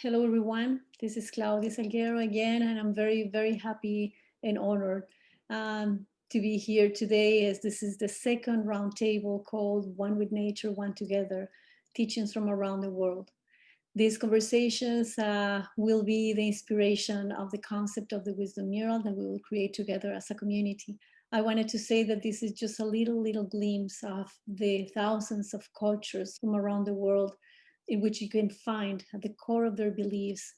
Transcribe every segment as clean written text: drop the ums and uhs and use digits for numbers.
Hello, everyone. This is Claudia Salguero again, and I'm very, very happy and honored to be here today, as this is the second roundtable called One with Nature, One Together, Teachings from Around the World. These conversations will be the inspiration of the concept of the Wisdom Mural that we will create together as a community. I wanted to say that this is just a little glimpse of the thousands of cultures from around the world in which you can find at the core of their beliefs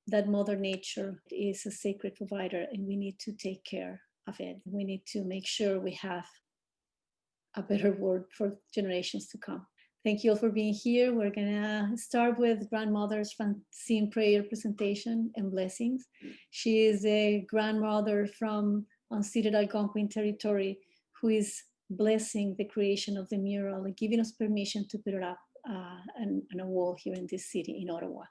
that Mother Nature is a sacred provider and we need to take care of it. We need to make sure we have a better world for generations to come. Thank you all for being here. We're gonna start with Grandmother's Francine prayer presentation and blessings. She is a grandmother from unceded Algonquin territory who is blessing the creation of the mural and giving us permission to put it up on a wall here in this city in Ottawa.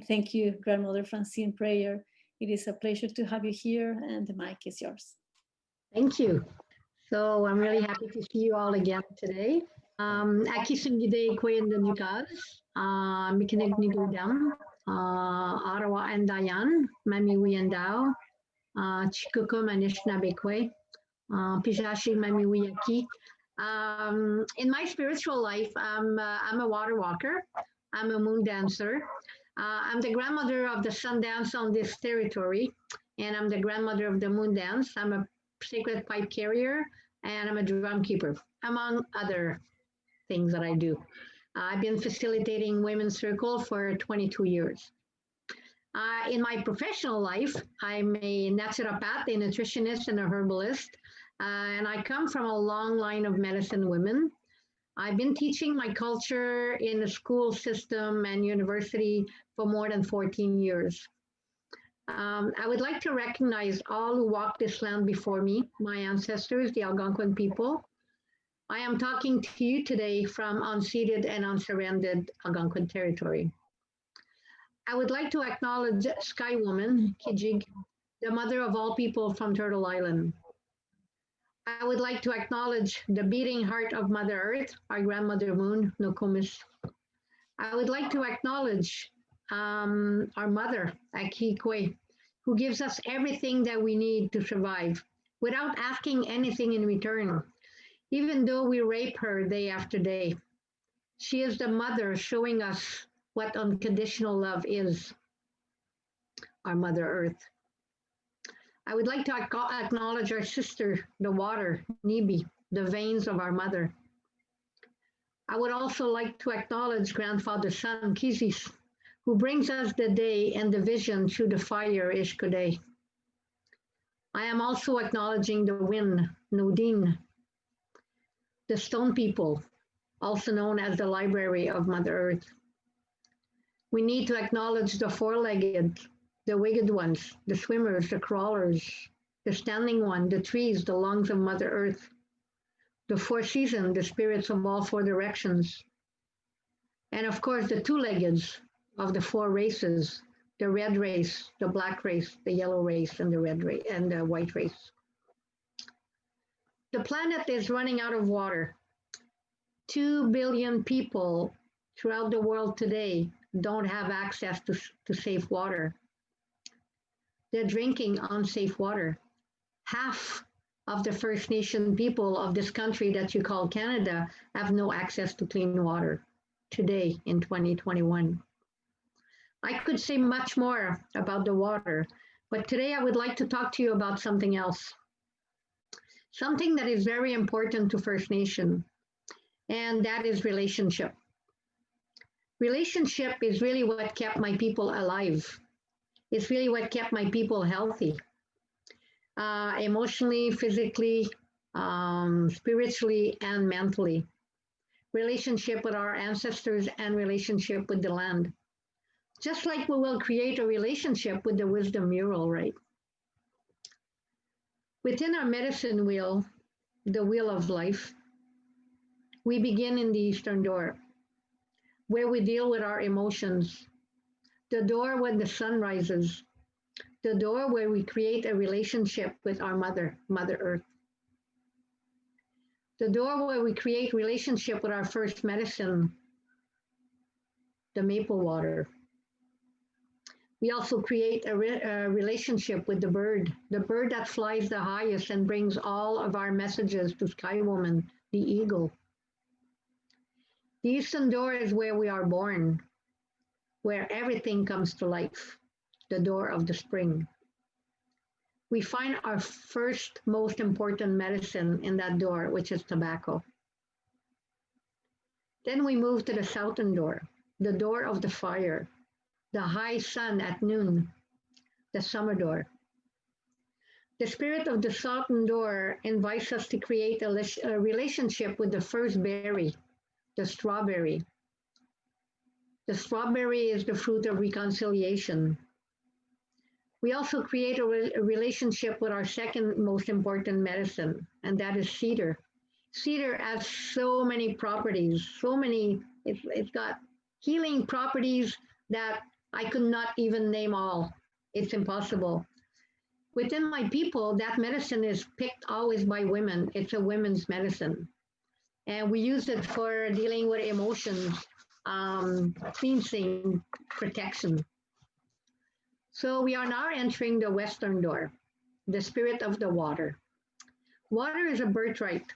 Thank you, Grandmother Francine prayer. It is a pleasure to have you here, and the mic is yours. Thank you. So I'm really happy to see you all again today. Aki sungide kwen the nukas, mikinig nigudam, Ottawa and Dayan, Mami Wiyandao, Chikukum Anishnabe kwe, Pijashi Mami Wiyaki. In my spiritual life, I'm a water walker. I'm a moon dancer. I'm the grandmother of the sun dance on this territory, and I'm the grandmother of the moon dance. I'm a sacred pipe carrier, and I'm a drum keeper, among other things that I do. I've been facilitating Women's Circle for 22 years. In my professional life, I'm a naturopath, a nutritionist, and a herbalist. And I come from a long line of medicine women. I've been teaching my culture in the school system and university for more than 14 years. I would like to recognize all who walked this land before me, my ancestors, the Algonquin people. I am talking to you today from unceded and unsurrendered Algonquin territory. I would like to acknowledge Sky Woman, Kijig, the mother of all people from Turtle Island. I would like to acknowledge the beating heart of Mother Earth, our grandmother moon, Nokomis. I would like to acknowledge our mother, Akikwe, who gives us everything that we need to survive without asking anything in return, even though we rape her day after day. She is the mother showing us what unconditional love is, our Mother Earth. I would like to acknowledge our sister, the water, Nibi, the veins of our mother. I would also like to acknowledge grandfather's son, Kizis, who brings us the day and the vision through the fire, Ishkode. I am also acknowledging the wind, Nudin, the stone people, also known as the Library of Mother Earth. We need to acknowledge the four-legged, the winged ones, the swimmers, the crawlers, the standing one, the trees, the lungs of Mother Earth, the four seasons, the spirits of all four directions, and of course the two-leggeds of the four races, the red race, the black race, the yellow race, and the red race, and the white race. The planet is running out of water. 2 billion people throughout the world today don't have access to safe water. They're drinking unsafe water. Half of the First Nation people of this country that you call Canada have no access to clean water today in 2021. I could say much more about the water, but today I would like to talk to you about something else. Something that is very important to First Nation, and that is relationship. Relationship is really what kept my people alive. It's really what kept my people healthy, emotionally, physically, spiritually, and mentally. Relationship with our ancestors and relationship with the land. Just like we will create a relationship with the Wisdom Mural, right? Within our medicine wheel, the wheel of life, we begin in the eastern door, where we deal with our emotions, the door when the sun rises, the door where we create a relationship with our mother, Mother Earth, the door where we create relationship with our first medicine, the maple water, We also create a relationship with the bird that flies the highest and brings all of our messages to Sky Woman, the eagle. The eastern door is where we are born, where everything comes to life, the door of the spring. We find our first most important medicine in that door, which is tobacco. Then we move to the southern door, the door of the fire, the high sun at noon, the summer door. The spirit of the southern door invites us to create a relationship with the first berry, the strawberry. The strawberry is the fruit of reconciliation. We also create a relationship with our second most important medicine, and that is cedar. Cedar has so many properties, it's got healing properties that I could not even name all. It's impossible. Within my people, that medicine is picked always by women. It's a women's medicine. And we use it for dealing with emotions, cleansing, protection. So we are now entering the western door, the spirit of the water. Water is a birthright.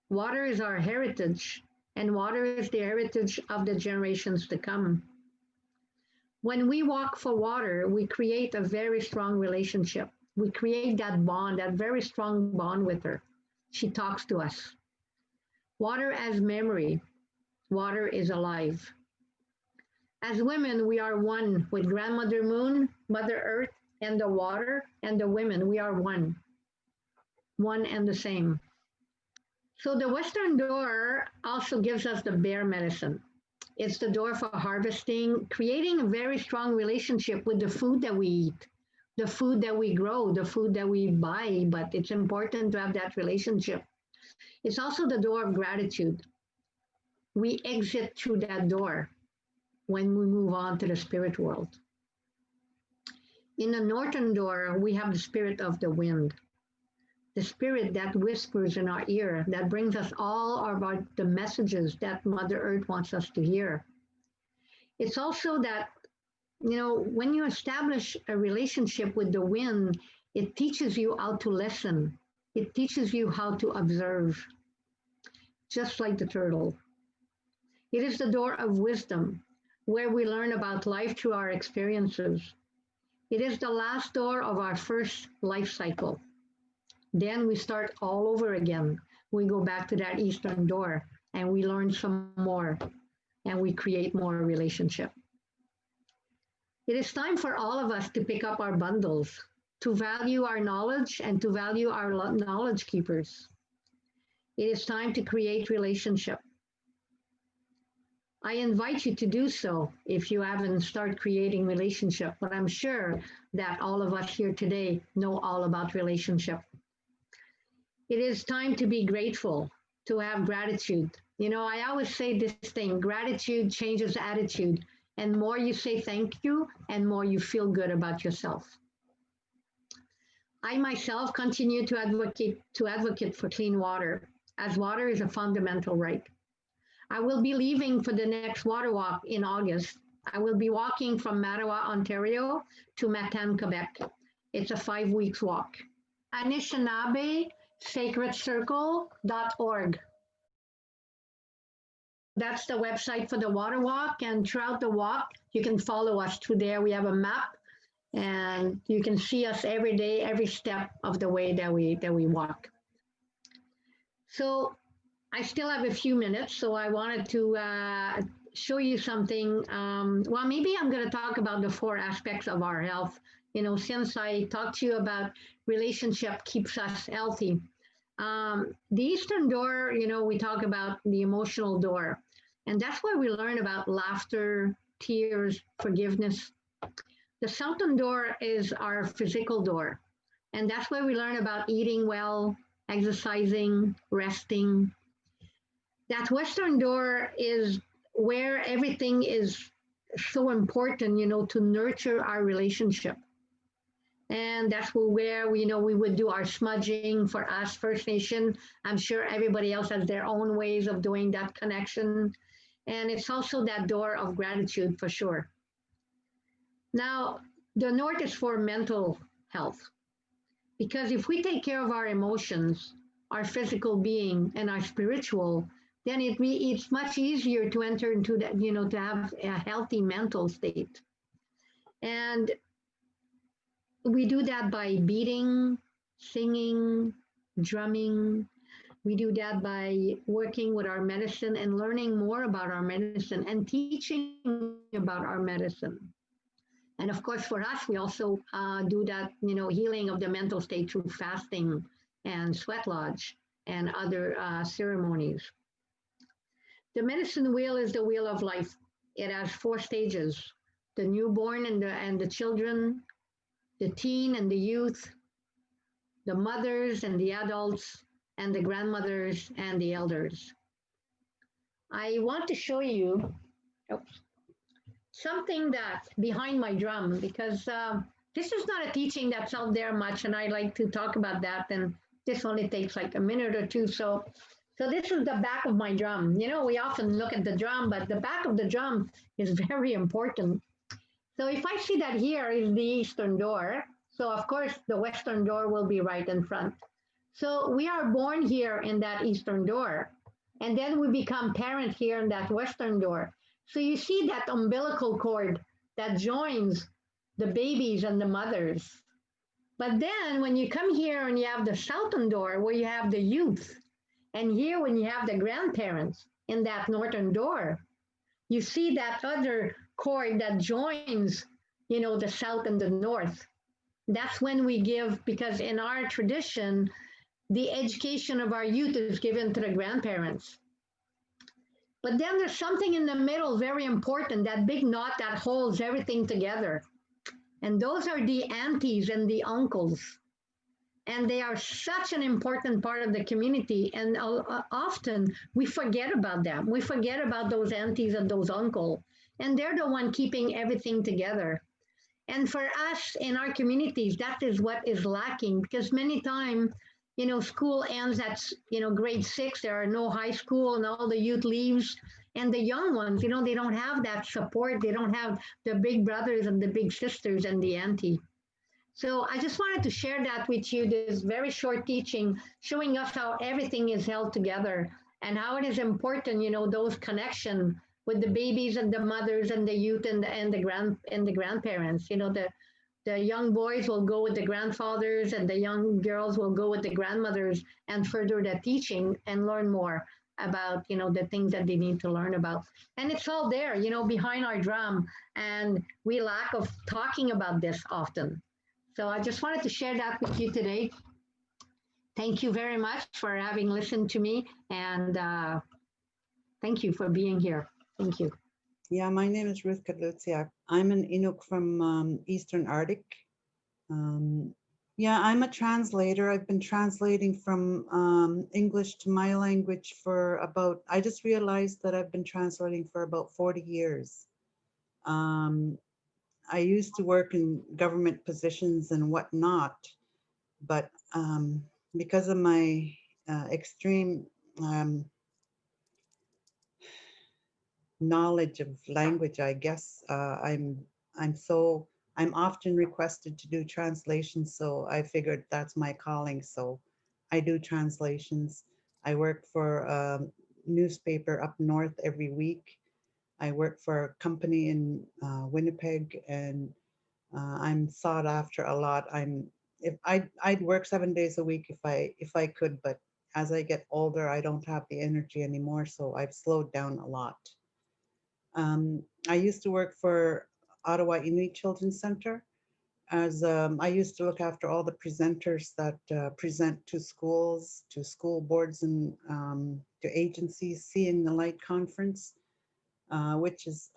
Water is our heritage, and water is the heritage of the generations to come. When we walk for water, we create a very strong relationship. We create that bond, that very strong bond with her. She talks to us. Water as memory. Water is alive. As women, we are one with Grandmother Moon, Mother Earth, and the water, and the women. We are one and the same. So the western door also gives us the bear medicine. It's the door for harvesting, creating a very strong relationship with the food that we eat, the food that we grow, the food that we buy, but it's important to have that relationship. It's also the door of gratitude. We exit through that door when we move on to the spirit world. In the northern door, we have the spirit of the wind, the spirit that whispers in our ear, that brings us all about the messages that Mother Earth wants us to hear. It's also that, when you establish a relationship with the wind, it teaches you how to listen. It teaches you how to observe, just like the turtle. It is the door of wisdom, where we learn about life through our experiences. It is the last door of our first life cycle. Then we start all over again. We go back to that eastern door and we learn some more and we create more relationship. It is time for all of us to pick up our bundles, to value our knowledge and to value our knowledge keepers. It is time to create relationship. I invite you to do so if you haven't started creating relationship, but I'm sure that all of us here today know all about relationship. It is time to be grateful, to have gratitude. I always say this thing, gratitude changes attitude, and more you say thank you, and more you feel good about yourself. I myself continue to advocate for clean water, as water is a fundamental right. I will be leaving for the next water walk in August. I will be walking from Mattawa, Ontario to Matane, Quebec. It's a 5 weeks walk. Anishnabe sacredcircle.org. That's the website for the water walk, and throughout the walk, you can follow us through there. We have a map, and you can see us every day, every step of the way that we walk. So I still have a few minutes, so I wanted to show you something. Well, maybe I'm going to talk about the 4 aspects of our health. Since I talked to you about relationship keeps us healthy. The eastern door, we talk about the emotional door, and that's where we learn about laughter, tears, forgiveness. The southern door is our physical door, and that's where we learn about eating well, exercising, resting. That western door is where everything is so important, to nurture our relationship. And that's where we would do our smudging for us, First Nation. I'm sure everybody else has their own ways of doing that connection. And it's also that door of gratitude for sure. Now, The North is for mental health. Because if we take care of our emotions, our physical being, and our spiritual, then it's much easier to enter into that, to have a healthy mental state. And we do that by beating, singing, drumming. We do that by working with our medicine and learning more about our medicine and teaching about our medicine. And of course, for us, we also do that, healing of the mental state through fasting and sweat lodge and other ceremonies. The medicine wheel is the wheel of life. It has 4 stages: the newborn and the children, the teen and the youth, the mothers and the adults, and the grandmothers and the elders. I want to show you oops, something that's behind my drum because this is not a teaching that's out there much, and I like to talk about that. And this only takes like a minute or two. So this is the back of my drum. We often look at the drum, but the back of the drum is very important. So if I see that here is the eastern door, so of course the western door will be right in front. So we are born here in that eastern door, and then we become parent here in that western door. So you see that umbilical cord that joins the babies and the mothers. But then when you come here and you have the southern door where you have the youth, and here when you have the grandparents in that northern door, you see that other cord that joins, the south and the north. That's when we give, because in our tradition, the education of our youth is given to the grandparents. But then there's something in the middle very important, that big knot that holds everything together. And those are the aunties and the uncles. And they are such an important part of the community. And often we forget about them. We forget about those aunties and those uncles. And they're the one keeping everything together. And for us in our communities, that is what is lacking, because many times, school ends at, grade 6, there are no high school and all the youth leaves. And the young ones, they don't have that support. They don't have the big brothers and the big sisters and the auntie. So I just wanted to share that with you, this very short teaching, showing us how everything is held together and how it is important, those connections with the babies and the mothers and the youth and the grandparents. The young boys will go with the grandfathers and the young girls will go with the grandmothers and further the teaching and learn more about, the things that they need to learn about. And it's all there, behind our drum. And we lack of talking about this often. So I just wanted to share that with you today. Thank you very much for having listened to me. And thank you for being here. Thank you. Yeah, my name is Ruth Kadlutsiak. I'm an Inuk from Eastern Arctic. Yeah, I'm a translator. I've been translating from English to my language for I just realized that I've been translating for about 40 years. I used to work in government positions and whatnot, but because of my extreme knowledge of language, I guess I'm often requested to do translations, so I figured that's my calling. So I do translations. I work for a newspaper up north every week. I work for a company in Winnipeg, and I'm sought after a lot. I'd work 7 days a week if I could, but as I get older, I don't have the energy anymore, so I've slowed down a lot. I used to work for Ottawa Inuit Children's Center as I used to look after all the presenters that present to schools, to school boards, and to agencies. Seeing the Light Conference, which is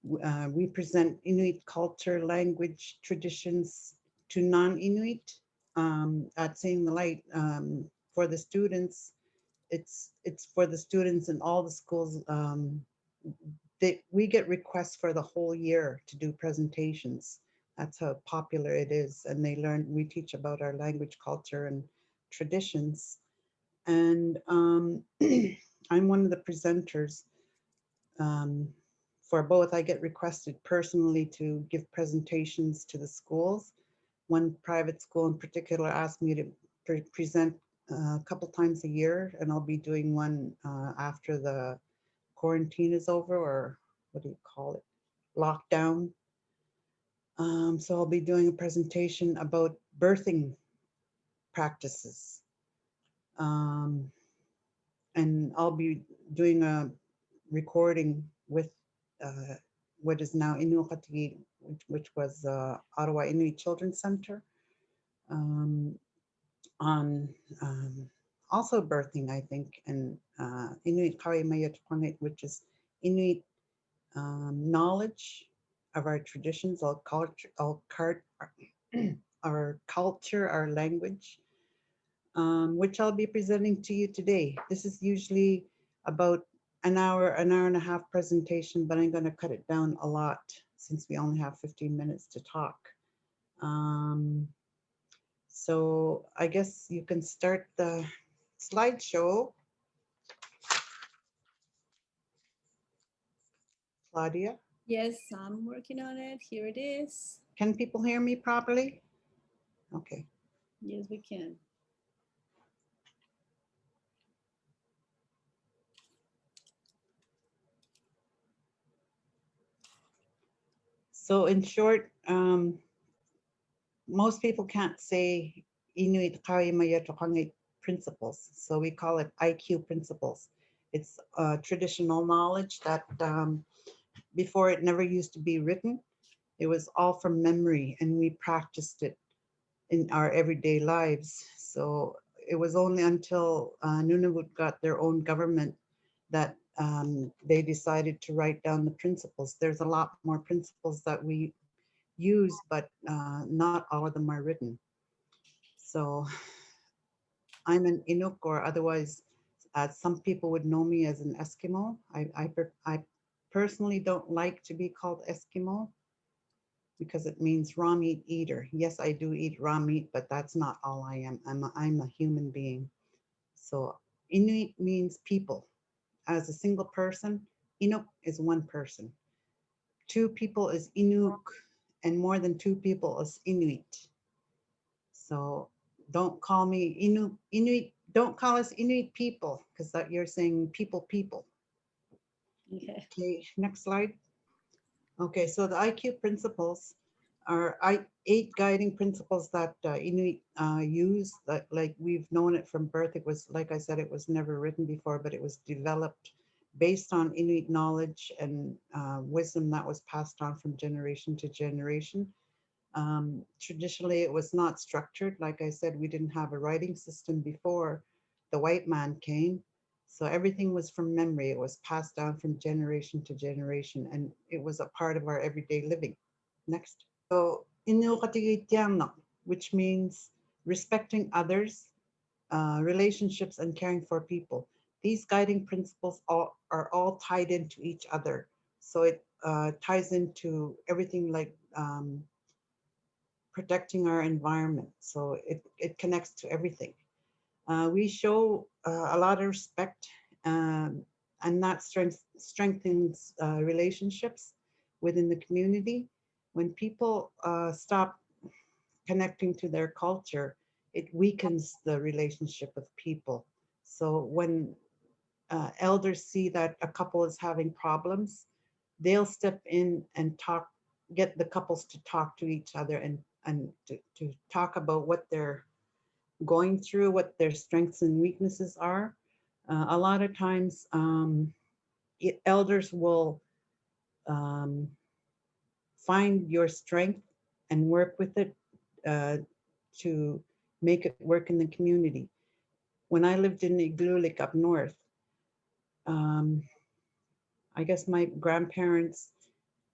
we present Inuit culture, language, traditions to non-Inuit at Seeing the Light for the students. It's for the students in all the schools. We get requests for the whole year to do presentations. That's how popular it is. And we teach about our language, culture, and traditions. And I'm one of the presenters for both, I get requested personally to give presentations to the schools. One private school in particular asked me to present a couple times a year, and I'll be doing one after the quarantine is over, or what do you call it? Lockdown. So I'll be doing a presentation about birthing practices. And I'll be doing a recording with what is now Inuit, which was Ottawa Inuit Children's Center, on also birthing, I think, and Inuit Kawimayatuqangit, which is Inuit knowledge of our traditions, our culture, our culture, our language, which I'll be presenting to you today. This is usually about an hour and a half presentation, but I'm going to cut it down a lot since we only have 15 minutes to talk. So I guess you can start the slideshow. Claudia? Yes, I'm working on it. Here it is. Can people hear me properly? Okay. Yes, we can. So in short, most people can't say Inuit Kawimayatuqangit principles. So we call it IQ principles. It's traditional knowledge that before it never used to be written. It was all from memory, and we practiced it in our everyday lives. So it was only until Nunavut got their own government that they decided to write down the principles. There's a lot more principles that we use, but not all of them are written. So I'm an Inuk, or otherwise, some people would know me as an Eskimo. I personally don't like to be called Eskimo because it means raw meat eater. Yes, I do eat raw meat, but that's not all I am. I'm a human being. So Inuit means people. As a single person, Inuk is one person. Two people is Inuk, and more than two people is Inuit. So don't call me Inuit. Don't call us Inuit people, because that you're saying people. Yeah. Okay, next slide. Okay, so the IQ principles are 8 guiding principles that Inuit use. That, like, we've known it from birth. It was, like I said, it was never written before, but it was developed based on Inuit knowledge and wisdom that was passed on from generation to generation. Traditionally, it was not structured. Like I said, we didn't have a writing system before the white man came. So everything was from memory. It was passed down from generation to generation, and it was a part of our everyday living. Next. So, Inuqatigiitiana, which means respecting others, relationships, and caring for people. These guiding principles are all tied into each other. So it ties into everything, like protecting our environment. So it connects to everything. We show a lot of respect, and that strengthens relationships within the community. When people stop connecting to their culture, it weakens the relationship of people. So when elders see that a couple is having problems, they'll step in and get the couples to talk to each other, and to talk about what they're going through, what their strengths and weaknesses are. A lot of times, elders will um, find your strength and work with it uh, to make it work in the community. When I lived in Igloolik up north, um, I guess my grandparents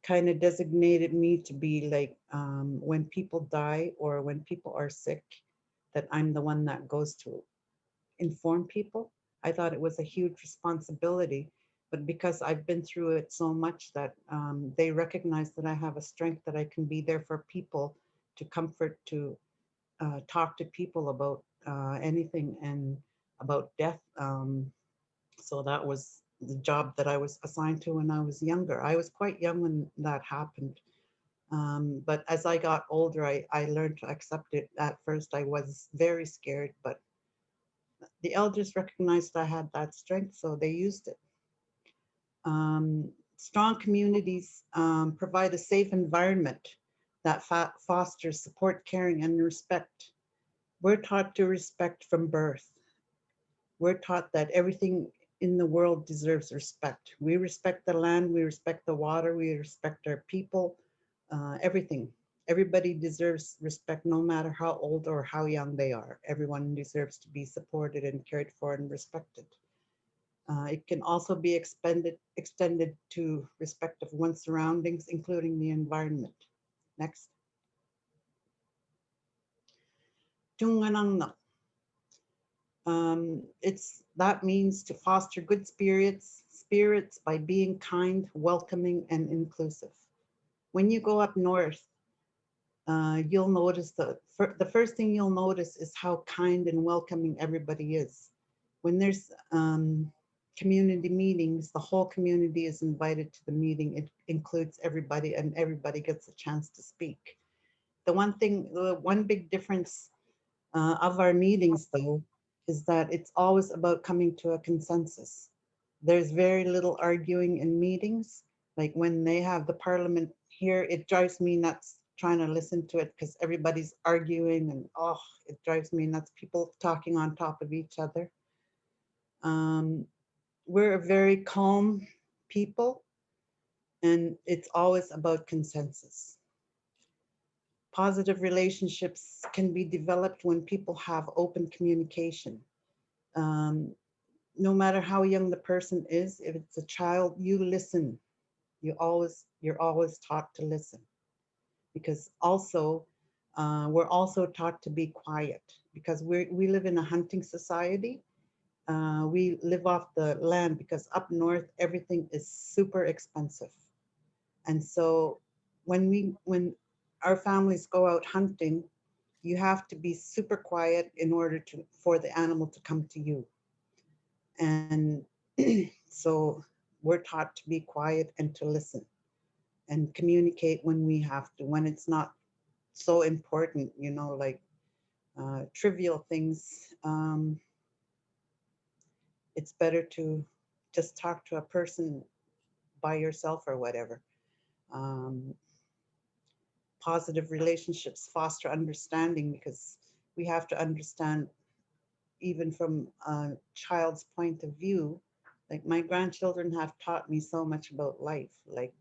kind of designated me to be like, when people die or when people are sick, that I'm the one that goes to inform people. I thought it was a huge responsibility, but because I've been through it so much that they recognize that I have a strength that I can be there for people, to comfort, to talk to people about anything and about death. So that was the job that I was assigned to when I was younger. I was quite young when that happened. But as I got older, I learned to accept it. At first, I was very scared, but the elders recognized I had that strength, so they used it. Strong communities provide a safe environment that fosters support, caring, and respect. We're taught to respect from birth. We're taught that everything in the world deserves respect. We respect the land, we respect the water, we respect our people, everything. Everybody deserves respect no matter how old or how young they are. Everyone deserves to be supported and cared for and respected. It can also be extended to respect of one's surroundings, including the environment. Next. Tunganangnak. That means to foster good spirits by being kind, welcoming, and inclusive. When you go up north, you'll notice the first thing you'll notice is how kind and welcoming everybody is. When there's community meetings, the whole community is invited to the meeting. It includes everybody, and everybody gets a chance to speak. The one big difference of our meetings, though, is that it's always about coming to a consensus. There's very little arguing in meetings. Like when they have the parliament here, it drives me nuts trying to listen to it because everybody's arguing and oh, it drives me nuts. People talking on top of each other. We're a very calm people, and it's always about consensus. Positive relationships can be developed when people have open communication. Um, no matter how young the person is, if it's a child, you listen. You're always taught to listen, because also we're also taught to be quiet because we live in a hunting society. We live off the land because up north everything is super expensive, and so when our families go out hunting, you have to be super quiet in order for the animal to come to you. And so we're taught to be quiet and to listen and communicate when we have to, when it's not so important, like trivial things. It's better to just talk to a person by yourself or whatever. Um, Positive relationships foster understanding because we have to understand even from a child's point of view. Like my grandchildren have taught me so much about life. Like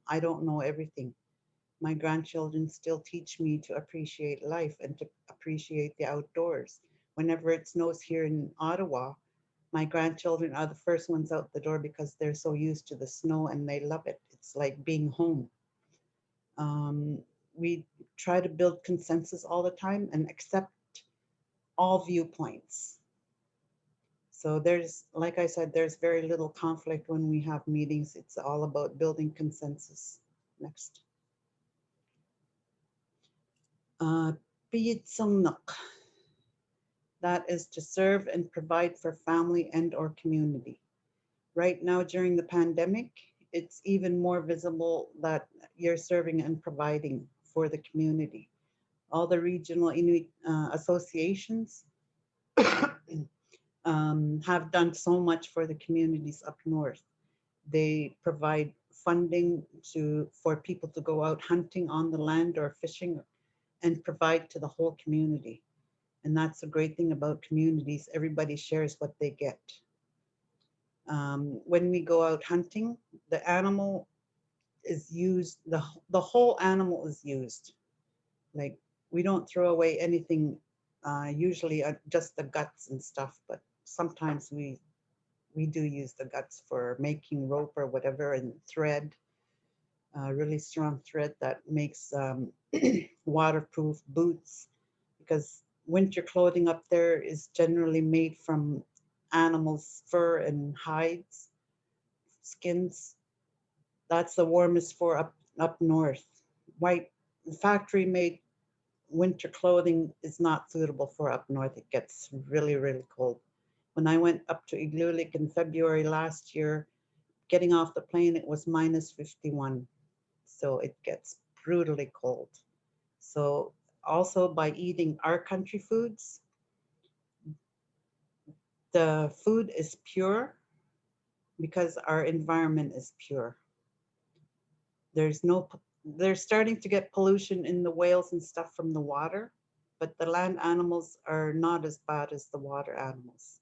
I don't know everything. My grandchildren still teach me to appreciate life and to appreciate the outdoors. Whenever it snows here in Ottawa, my grandchildren are the first ones out the door because they're so used to the snow and they love it. It's like being home. Um, we try to build consensus all the time and accept all viewpoints. So there's, like I said, there's very little conflict when we have meetings. It's all about building consensus. Next. Piyitsumnuk. That is to serve and provide for family and or community. Right now during the pandemic, it's even more visible that you're serving and providing for the community. All the regional Inuit associations have done so much for the communities up north. They provide funding for people to go out hunting on the land or fishing and provide to the whole community. And that's a great thing about communities. Everybody shares what they get. When we go out hunting, the animal is used, the whole animal is used. Like we don't throw away anything, usually just the guts and stuff, but sometimes we do use the guts for making rope or whatever, and thread, really strong thread that makes waterproof boots, because winter clothing up there is generally made from animals' fur and hides, skins. That's the warmest for up north. White factory made winter clothing is not suitable for up north. It gets really, really cold. When I went up to Igloolik in February last year, getting off the plane, it was minus 51. So it gets brutally cold. So also by eating our country foods, the food is pure because our environment is pure. There's no, they're starting to get pollution in the whales and stuff from the water, but the land animals are not as bad as the water animals.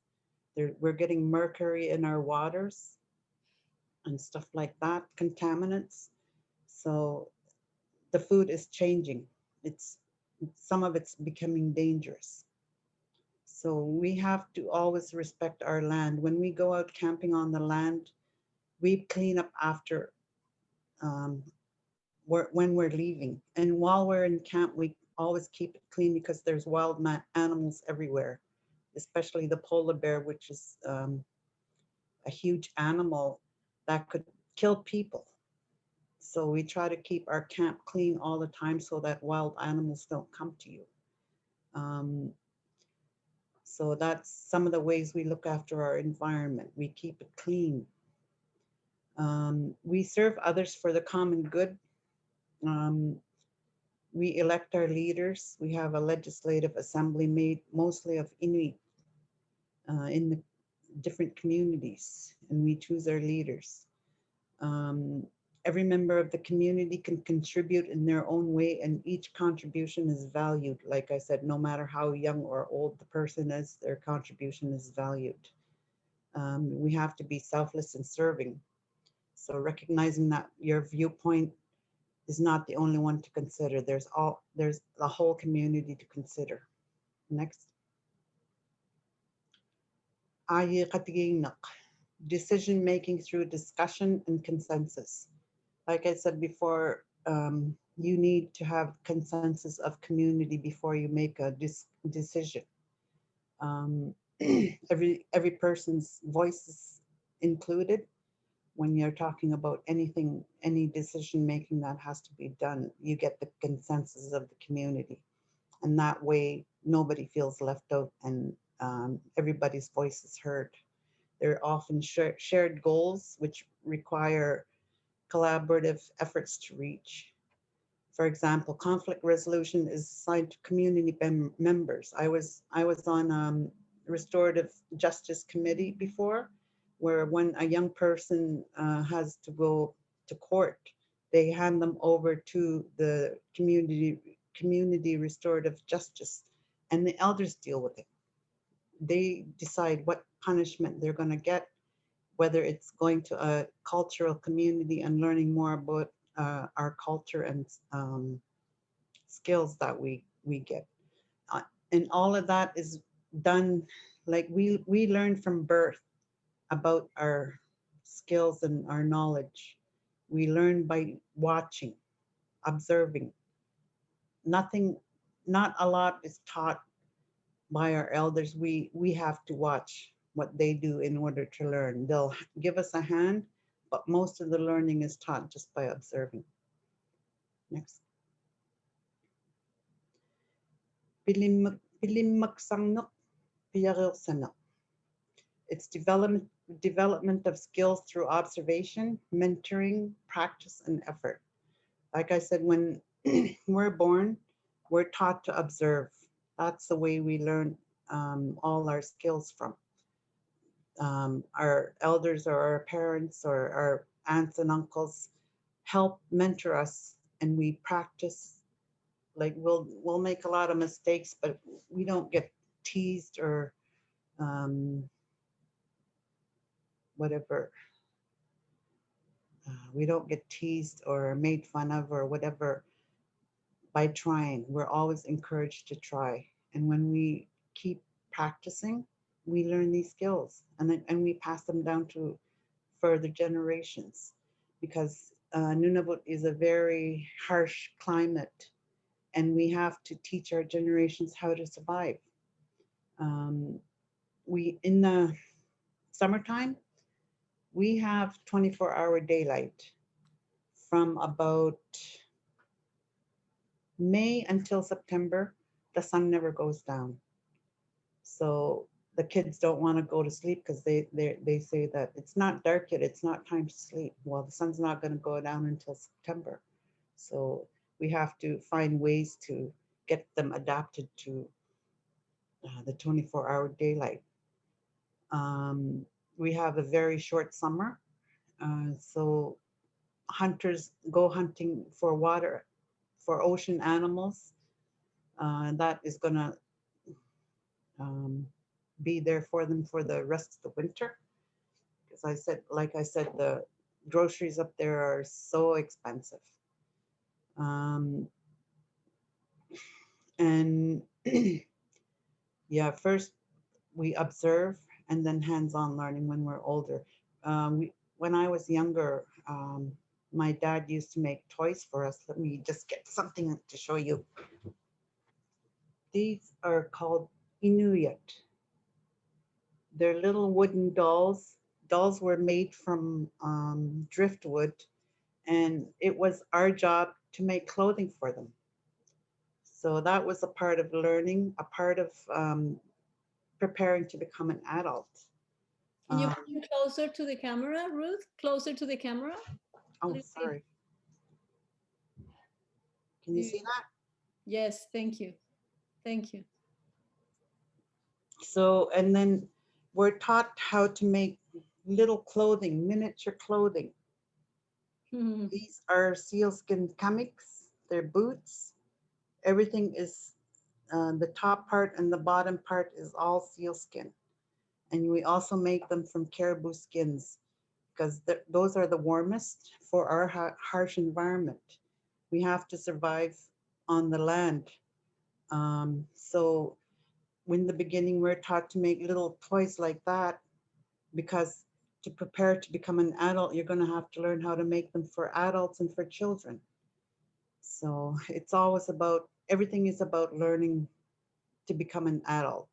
We're getting mercury in our waters and stuff like that, contaminants. So the food is changing. It's some of it's becoming dangerous. So we have to always respect our land. When we go out camping on the land, we clean up after um, when we're leaving. And while we're in camp, we always keep it clean because there's wild animals everywhere, especially the polar bear, which is a huge animal that could kill people. So we try to keep our camp clean all the time so that wild animals don't come to you. Um, so that's some of the ways we look after our environment. We keep it clean. We serve others for the common good. Um, we elect our leaders. We have a legislative assembly made mostly of Inuit in the different communities, and we choose our leaders. Um, every member of the community can contribute in their own way, and each contribution is valued. Like I said, no matter how young or old the person is, their contribution is valued. We have to be selfless and serving. So recognizing that your viewpoint is not the only one to consider. There's the whole community to consider. Next. Decision making through discussion and consensus. Like I said before, you need to have consensus of community before you make a decision. Um, every person's voice is included when you're talking about anything, any decision making that has to be done. You get the consensus of the community, and that way nobody feels left out, and everybody's voice is heard. There are often shared goals which require collaborative efforts to reach. For example, conflict resolution is assigned to community members. I was on restorative justice committee before, where when a young person has to go to court, they hand them over to the community restorative justice, and the elders deal with it. They decide what punishment they're going to get, whether it's going to a cultural community and learning more about our culture and skills that we get. Uh, and all of that is done, like we learn from birth about our skills and our knowledge. We learn by watching, observing. Nothing, not a lot is taught by our elders. We have to watch what they do in order to learn. They'll give us a hand, but most of the learning is taught just by observing. Next. Pilimmaksangnak, piyarilsannak. It's development of skills through observation, mentoring, practice, and effort. Like I said, when we're born, we're taught to observe. That's the way we learn all our skills from. Our elders or our parents or our aunts and uncles help mentor us, and we practice. Like we'll make a lot of mistakes, but we don't get teased or whatever. We don't get teased or made fun of or whatever by trying. We're always encouraged to try. And when we keep practicing, we learn these skills, and we pass them down to further generations, because Nunavut is a very harsh climate, and we have to teach our generations how to survive. We in the summertime, we have 24-hour daylight from about May until September. The sun never goes down. So the kids don't want to go to sleep because they say that it's not dark yet, it's not time to sleep. Well, the sun's not going to go down until September. So we have to find ways to get them adapted to the 24-hour daylight. Um, we have a very short summer, so hunters go hunting for water, for ocean animals. That is going to um, be there for them for the rest of the winter. Because like I said, the groceries up there are so expensive. Um, and yeah, first we observe and then hands-on learning when we're older. When I was younger, my dad used to make toys for us. Let me just get something to show you. These are called Inuit. They're little wooden dolls. Dolls were made from driftwood, and it was our job to make clothing for them. So that was a part of learning, a part of preparing to become an adult. Can you Um, come closer to the camera, Ruth? Closer to the camera? oh, Let's see. sorry. Can you see that? Yes, thank you. Thank you. So, and then we're taught how to make little clothing, miniature clothing. Mhm. These are sealskin kamiks, they're boots. Everything is the top part and the bottom part is all sealskin. And we also make them from caribou skins because those are the warmest for our harsh environment. We have to survive on the land. So in the beginning, we're taught to make little toys like that because to prepare to become an adult, you're going to have to learn how to make them for adults and for children. So it's always about, everything is about learning to become an adult.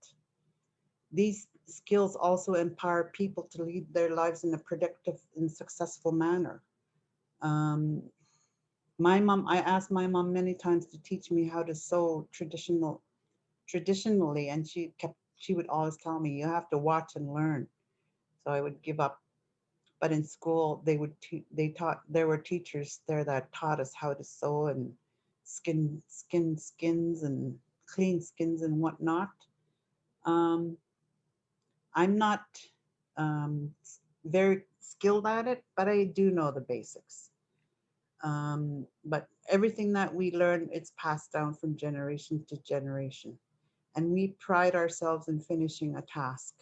These skills also empower people to lead their lives in a productive and successful manner. Um, I asked my mom many times to teach me how to sew traditionally, and she would always tell me, you have to watch and learn. So I would give up. But in school, there were teachers there that taught us how to sew and skins and clean skins and whatnot. Um, I'm not very skilled at it, but I do know the basics. But everything that we learn, it's passed down from generation to generation. And we pride ourselves in finishing a task.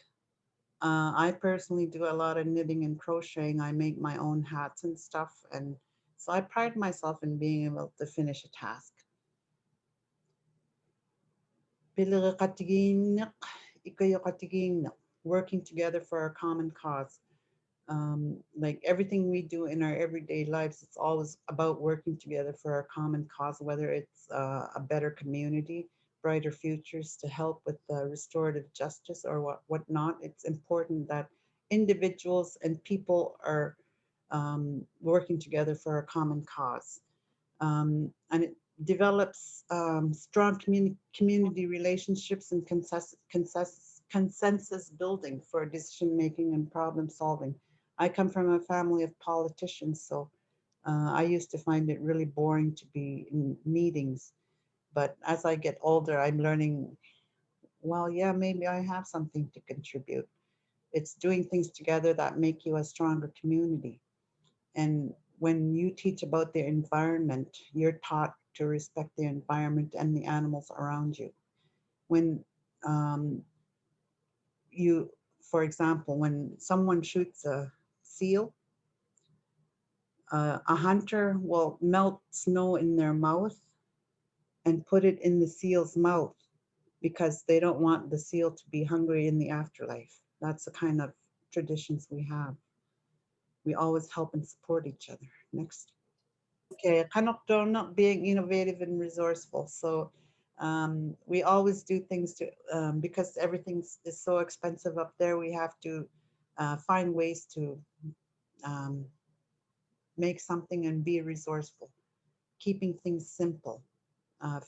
I personally do a lot of knitting and crocheting. I make my own hats and stuff. And so I pride myself in being able to finish a task. Working together for our common cause. Like everything we do in our everyday lives, it's always about working together for our common cause, whether it's a better community, brighter futures to help with restorative justice or whatnot. It's important that individuals and people are working together for a common cause. And it develops strong community relationships and consensus building for decision making and problem solving. I come from a family of politicians, so I used to find it really boring to be in meetings. But as I get older, I'm learning, well, yeah, maybe I have something to contribute. It's doing things together that make you a stronger community. And when you teach about the environment, you're taught to respect the environment and the animals around you. When um, you, for example, when someone shoots a seal, a hunter will melt snow in their mouth and put it in the seal's mouth because they don't want the seal to be hungry in the afterlife. That's the kind of traditions we have. We always help and support each other. Next. Okay, not being innovative and resourceful. So we always do things to, because everything is so expensive up there, we have to find ways to um, make something and be resourceful, keeping things simple,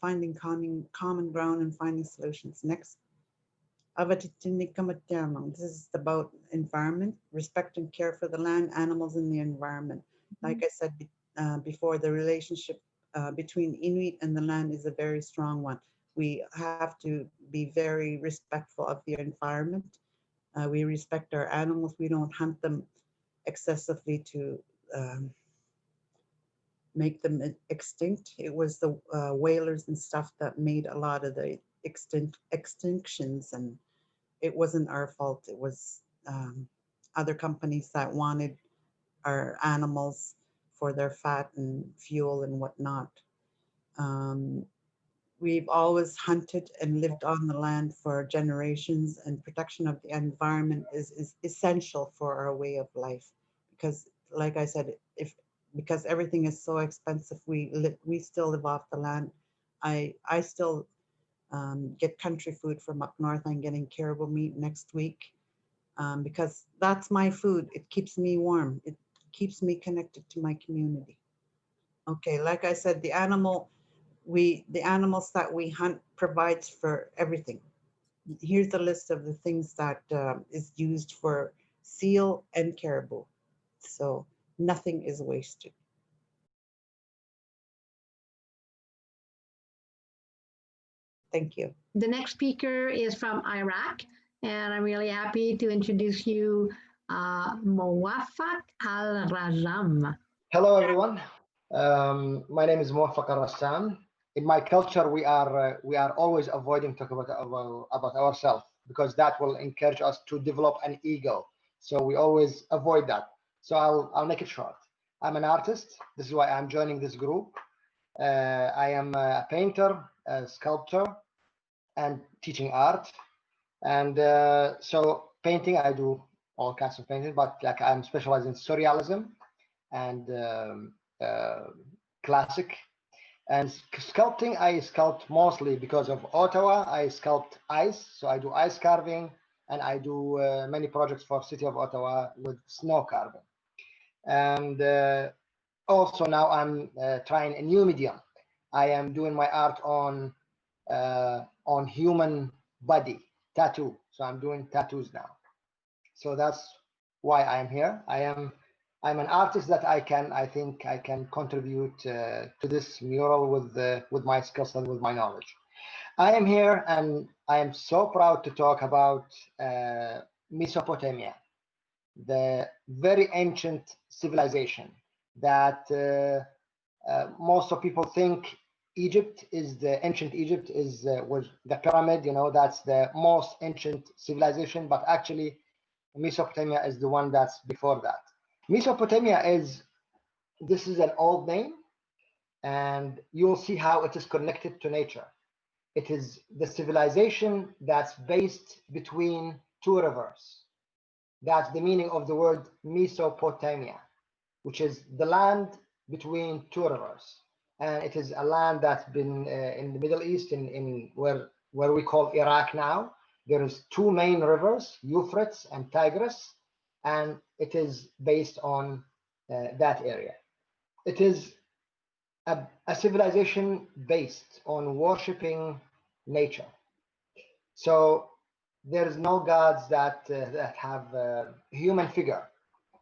finding common ground and finding solutions. Next. This is about environment, respect and care for the land, animals, and the environment. Like I said before, the relationship between Inuit and the land is a very strong one. We have to be very respectful of the environment. We respect our animals. We don't hunt them excessively to make them extinct. It was the whalers and stuff that made a lot of the extinctions, and it wasn't our fault. It was other companies that wanted our animals for their fat and fuel and whatnot. Um, we've always hunted and lived on the land for generations, and protection of the environment is essential for our way of life. Because, like I said, if because everything is so expensive, we still live off the land. I still get country food from up north. I'm getting caribou meat next week because that's my food. It keeps me warm. It keeps me connected to my community. Okay, like I said, the animals that we hunt provides for everything. Here's the list of the things that is used for seal and caribou. So nothing is wasted. Thank you. The next speaker is from Iraq, and I'm really happy to introduce you, Mowafak Alrasam. Hello, everyone. My name is Mowafak Alrasam. In my culture, we are always avoiding talking about ourselves because that will encourage us to develop an ego. So we always avoid that. So I'll make it short. I'm an artist. This is why I'm joining this group. I am a painter, a sculptor, and teaching art. And so painting, I do all kinds of painting, but like I'm specialized in surrealism and classic. And sculpting, I sculpt mostly because of Ottawa. I sculpt ice, so I do ice carving, and I do many projects for City of Ottawa with snow carving. And also now I'm trying a new medium. I am doing my art on human body tattoo. So I'm doing tattoos now. So that's why I'm here. I'm an artist that I think I can contribute to this mural with my skills and with my knowledge. I am here and I am so proud to talk about Mesopotamia, the very ancient civilization that most of people think Egypt is the ancient Egypt is was the pyramid, that's the most ancient civilization, but actually Mesopotamia is the one that's before that. Mesopotamia this is an old name, and you'll see how it is connected to nature. It is the civilization that's based between two rivers. That's the meaning of the word Mesopotamia, which is the land between two rivers. And it is a land that's been in the Middle East, in where we call Iraq now. There is two main rivers, Euphrates and Tigris, and it is based on that area. It is a civilization based on worshiping nature. So there's no gods that have a human figure.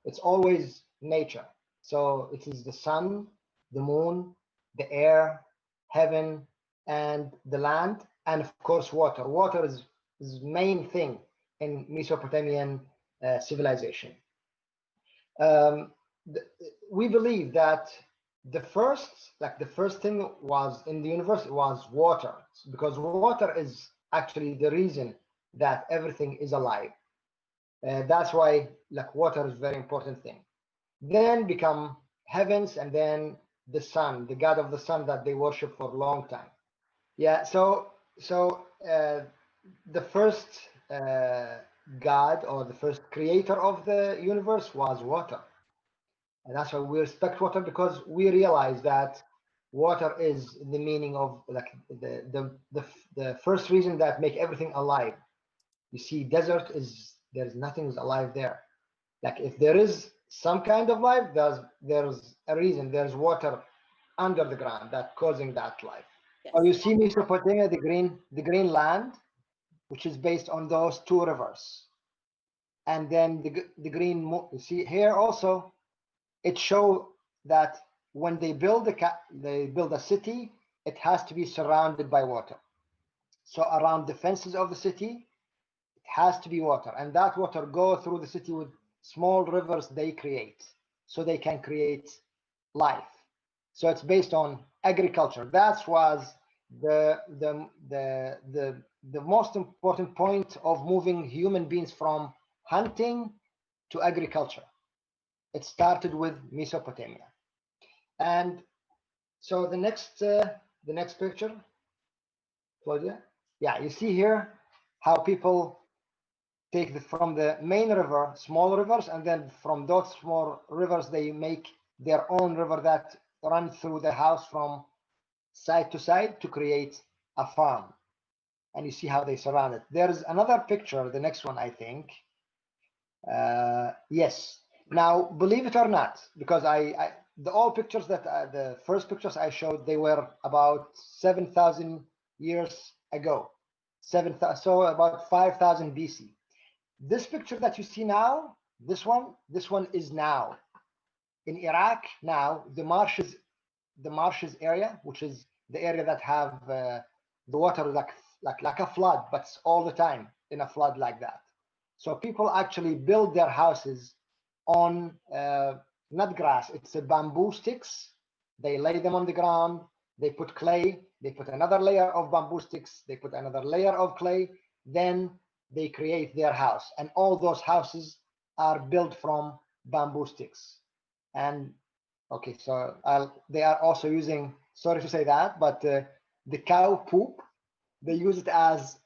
It's always nature. So it is the sun, the moon, the air, heaven, and the land, and of course water. Water is the main thing in Mesopotamian civilization. We believe that the first thing was in the universe was water, because water is actually the reason that everything is alive. That's why water is a very important thing. Then become heavens, and then the sun, the god of the sun that they worship for a long time. Yeah, so the first god or the first creator of the universe was water. And that's why we respect water, because we realize that water is the meaning of the first reason that make everything alive. You see, desert there's nothing is alive there. If there is some kind of life, there's a reason. There's water under the ground that causing that life. Yes. Or you see Mesopotamia, the green land. which is based on those two rivers. And then the green, you see here also, it shows that when they build a city, it has to be surrounded by water. So around the fences of the city, it has to be water, and that water go through the city with small rivers they create, so they can create life. So it's based on agriculture. That was the most important point of moving human beings from hunting to agriculture. It started with Mesopotamia. And so the next picture, Claudia. Yeah, you see here how people take from the main river, small rivers, and then from those small rivers, they make their own river that run through the house from side to side to create a farm. And you see how they surround it. There's another picture, the next one, I think. Yes. Now, believe it or not, because the all pictures that the first pictures I showed, they were about 7,000 years ago. So about 5,000 BC. This picture that you see now, this one is now in Iraq. Now the marshes area, which is the area that have the water like a flood, but all the time in a flood like that. So people actually build their houses on not grass, it's a bamboo sticks. They lay them on the ground, they put clay, they put another layer of bamboo sticks, they put another layer of clay, then they create their house. And all those houses are built from bamboo sticks. And okay, so they are also using, sorry to say that, but the cow poop, they use it as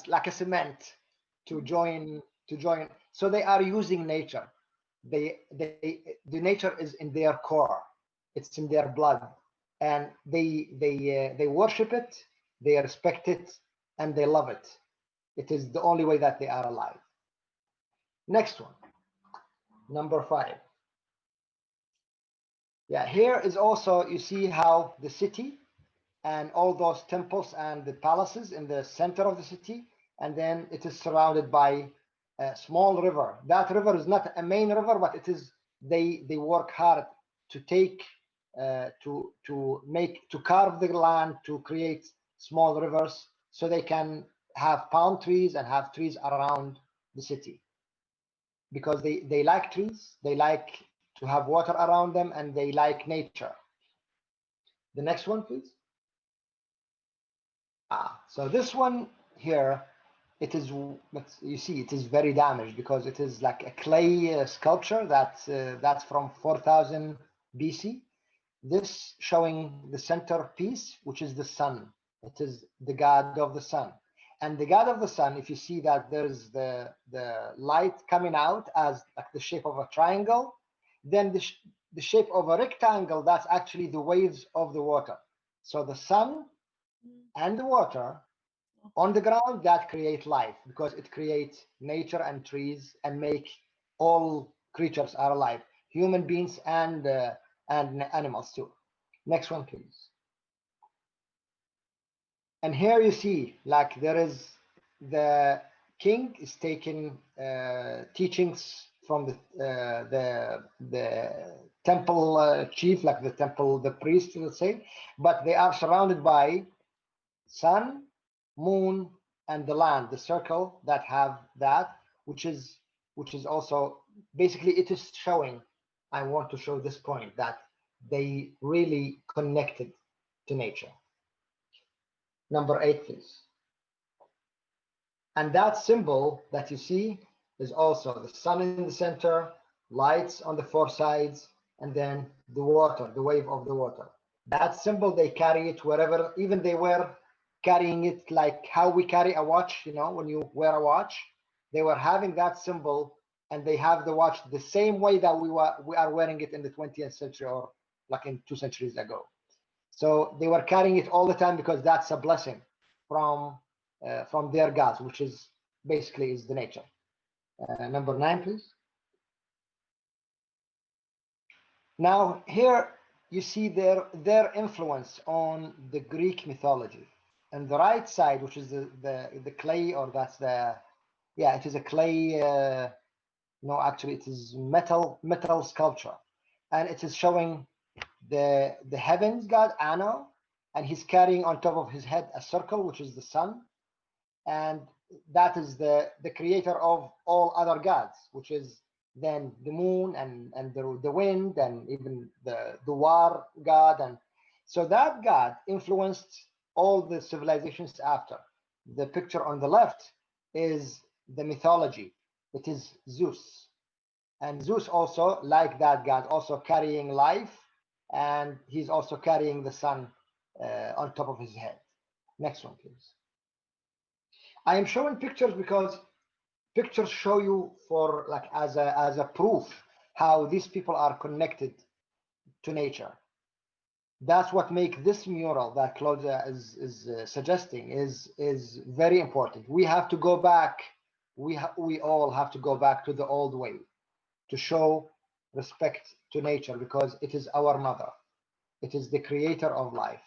like a cement to join. So they are using nature. The nature is in their core. It's in their blood, and they worship it, they respect it, and they love it. It is the only way that they are alive. Next one, number 5. Yeah, here is also, you see how the city and all those temples and the palaces in the center of the city, and then it is surrounded by a small river. That river is not a main river, but it is, they work hard to take to carve the land to create small rivers, so they can have palm trees and have trees around the city, because they like trees, they like to have water around them, and they like nature. The next one, please. So this one here, it is, you see, it is very damaged because it is like a clay sculpture that's from 4000 BC. This showing the centerpiece, which is the sun. It is the god of the sun. And the god of the sun, if you see that there's the light coming out as like the shape of a triangle, then the shape of a rectangle, that's actually the waves of the water. So the sun and the water on the ground, that create life, because it creates nature and trees and make all creatures are alive, human beings and animals too. Next one, please. And here you see, like, there is the king is taking teachings from the temple chief, like the priest, let's say, but they are surrounded by sun, moon, and the land, the circle that have that, which is also basically, it is showing, I want to show this point, that they really connected to nature. Number 8, please. And that symbol that you see is also the sun in the center, lights on the 4 sides, and then the water, the wave of the water. That symbol, they carry it wherever, even they were carrying it like how we carry a watch, you know, when you wear a watch, they were having that symbol, and they have the watch the same way that we are wearing it in the 20th century, or like in 2 centuries ago. So they were carrying it all the time, because that's a blessing from their gods, which is basically is the nature. Number 9, please. Now here you see their influence on the Greek mythology. on the right side, which is the clay, or that's the, yeah, it is a clay, no, actually it is metal sculpture, and it is showing the heavens god Ano, and he's carrying on top of his head a circle, which is the sun, and that is the creator of all other gods, which is then the moon and the wind, and even the war god. And so that god influenced all the civilizations after. The picture on the left is the mythology. It is Zeus, and Zeus also, like that god, also carrying life, and he's also carrying the sun on top of his head. Next one, please. I am showing pictures because pictures show you for like as a proof how these people are connected to nature. That's what makes this mural that Claudia is suggesting is very important. We have to go back. We all have to go back to the old way to show respect to nature, because it is our mother. It is the creator of life.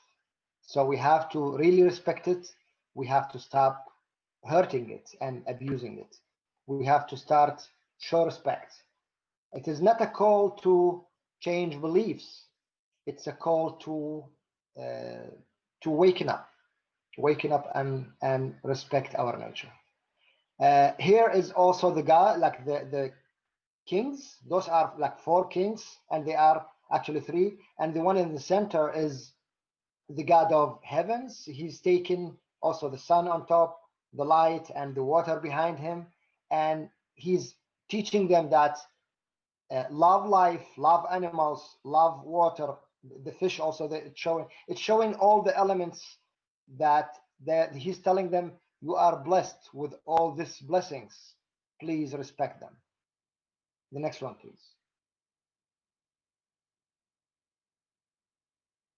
So we have to really respect it. We have to stop hurting it and abusing it. We have to start show respect. It is not a call to change beliefs. It's a call to waken up and respect our nature. Here is also the god, like the kings. Those are like 4 kings, and they are actually 3. And the one in the center is the god of heavens. He's taken also the sun on top, the light and the water behind him, and he's teaching them that love life, love animals, love water, the fish also. That it's showing all the elements that he's telling them, you are blessed with all these blessings. Please respect them. The next one, please.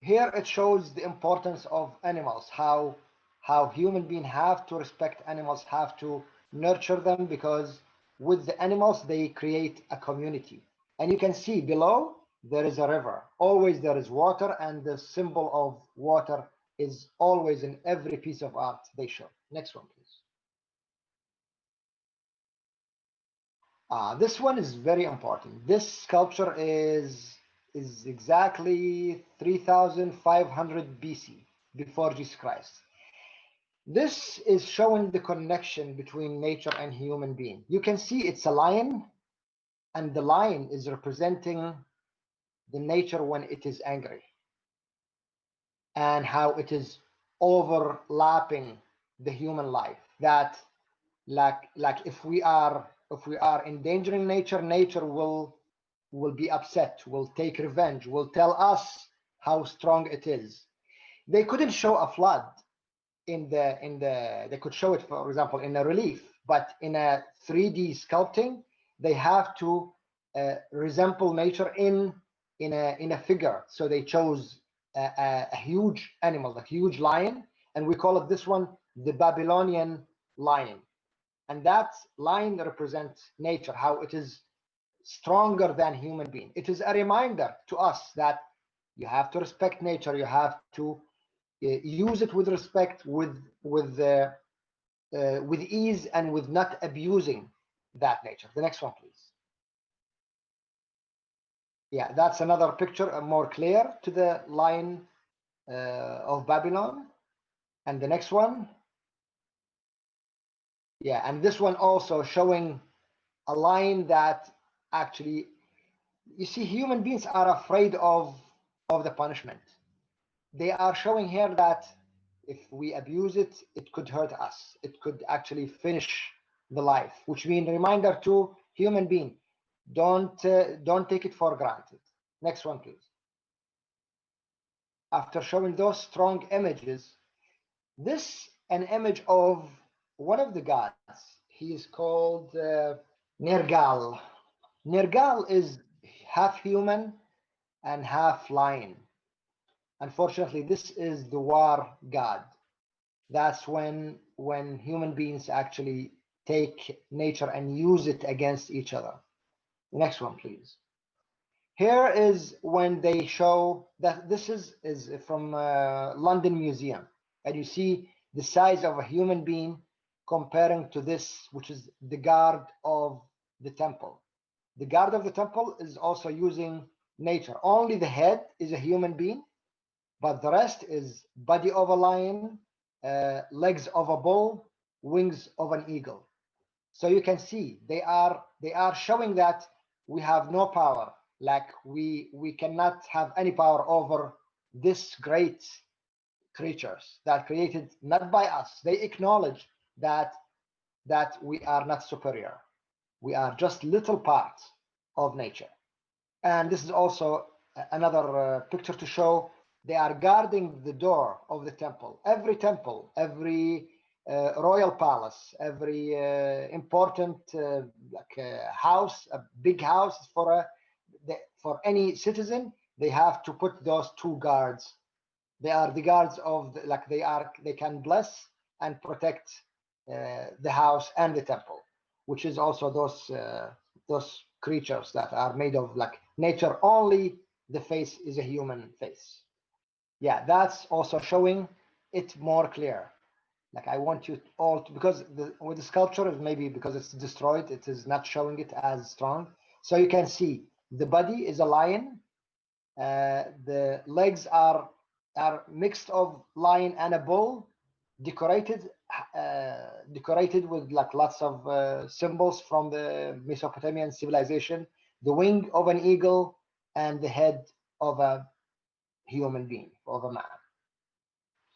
Here it shows the importance of animals, how human beings have to respect animals, have to nurture them, because with the animals they create a community. And you can see below there is a river. Always there is water, and the symbol of water is always in every piece of art they show. Next one, please. This one is very important. This sculpture is exactly 3,500 BC, before Jesus Christ. This is showing the connection between nature and human being. You can see it's a lion, and the lion is representing the nature when it is angry, and how it is overlapping the human life. That like if we are endangering nature, nature will be upset, will take revenge, will tell us how strong it is. They couldn't show a flood they could show it, for example, in a relief, but in a 3D sculpting, they have to resemble nature in a figure. So they chose a huge animal, a huge lion, and we call it this one the Babylonian lion. And that lion represents nature, how it is stronger than human being. It is a reminder to us that you have to respect nature. You have to use it with respect, with ease, and with not abusing that nature. The next one, please. Yeah, that's another picture, more clear to the lion of Babylon. And the next one. Yeah, and this one also showing a lion that actually, you see, human beings are afraid of the punishment. They are showing here that if we abuse it, it could hurt us. It could actually finish the life, which means reminder to human being, don't take it for granted. Next one, please. After showing those strong images, this an image of one of the gods. He is called Nergal. Nergal is half human and half lion. Unfortunately, this is the war god. That's when human beings actually take nature and use it against each other. Next one, please. Here is when they show that this is from London Museum, and you see the size of a human being, comparing to this, which is the guard of the temple. The guard of the temple is also using nature. Only the head is a human being, but the rest is body of a lion, legs of a bull, wings of an eagle. So you can see they are showing that we have no power. Like we cannot have any power over this great creatures that created not by us. They acknowledge that we are not superior. We are just little parts of nature. And this is also another picture to show they are guarding the door of the temple. Every temple, every royal palace, every important house, a big house for any citizen, they have to put those two guards. They are the guards of they can bless and protect the house and the temple, which is also those creatures that are made of nature. Only the face is a human face. Yeah, that's also showing it more clear. Like I want you all to, because with the sculpture, maybe because it's destroyed, it is not showing it as strong. So you can see the body is a lion. The legs are mixed of lion and a bull, decorated with lots of symbols from the Mesopotamian civilization, the wing of an eagle, and the head of a human being, of a man.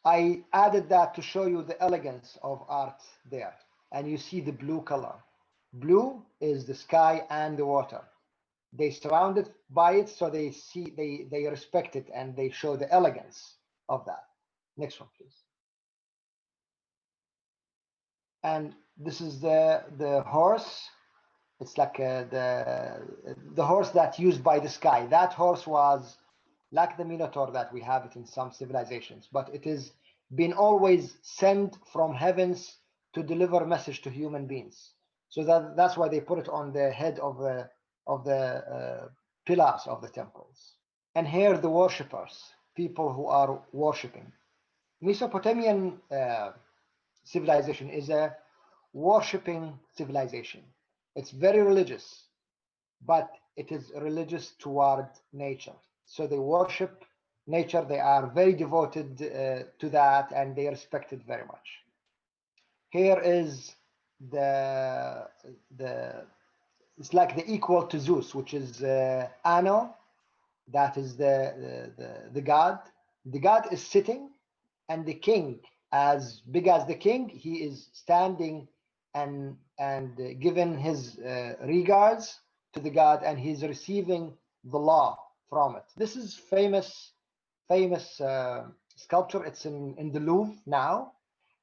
I added that to show you the elegance of art there. And you see the blue color. Blue is the sky and the water. They surrounded by it, so they respect it, and they show the elegance of that. Next one, please. And this is the horse. It's like the horse that's used by the sky. That horse was like the minotaur that we have it in some civilizations, but it is been always sent from heavens to deliver a message to human beings. So that's why they put it on the head of the pillars of the temples. And here the worshippers, people who are worshipping. Mesopotamian civilization is a worshipping civilization. It's very religious, but it is religious toward nature. So they worship nature. They are very devoted to that, and they respect it very much. Here is it's like the equal to Zeus, which is Ano. That is the god. The god is sitting, and the king, as big as the king, he is standing and giving his regards to the god, and he's receiving the law from it. This is famous sculpture. It's in the Louvre now,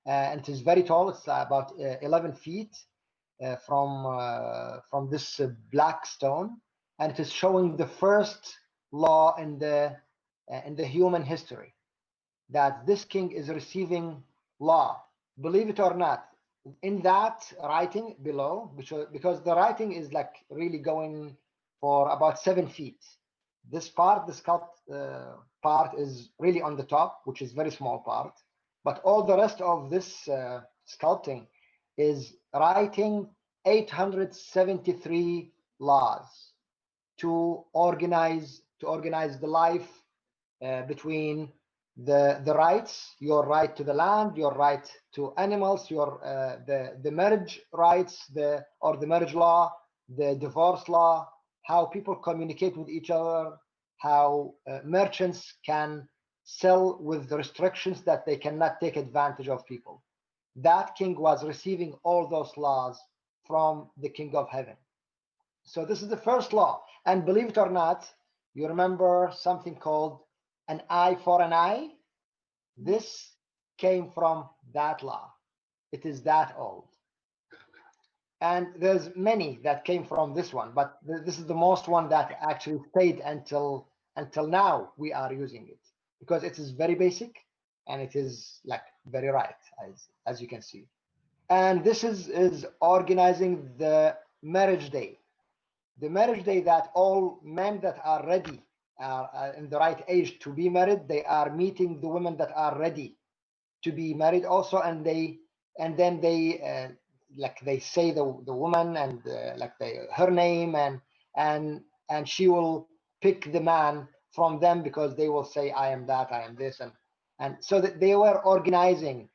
and it is very tall. It's about 11 feet from this black stone, and it is showing the first law in the human history, that this king is receiving law. Believe it or not, in that writing below, because the writing is really going for about 7 feet. This part, the sculpt part, is really on the top, which is very small part, but all the rest of this sculpting is writing 873 laws to organize the life between the rights, your right to the land, your right to animals, your the marriage rights, the marriage law, the divorce law, how people communicate with each other, how merchants can sell with the restrictions that they cannot take advantage of people. That king was receiving all those laws from the King of Heaven. So this is the first law. And believe it or not, you remember something called an eye for an eye? This came from that law. It is that old. And there's many that came from this one, but this is the most one that actually stayed until now. We are using it because it is very basic, and it is very right, as you can see. And this is organizing the marriage day. The marriage day that all men that are ready, are in the right age to be married, they are meeting the women that are ready to be married also, and then they like they say the woman and like her name, and she will pick the man from them, because they will say, I am that, I am this, and so that they were organizing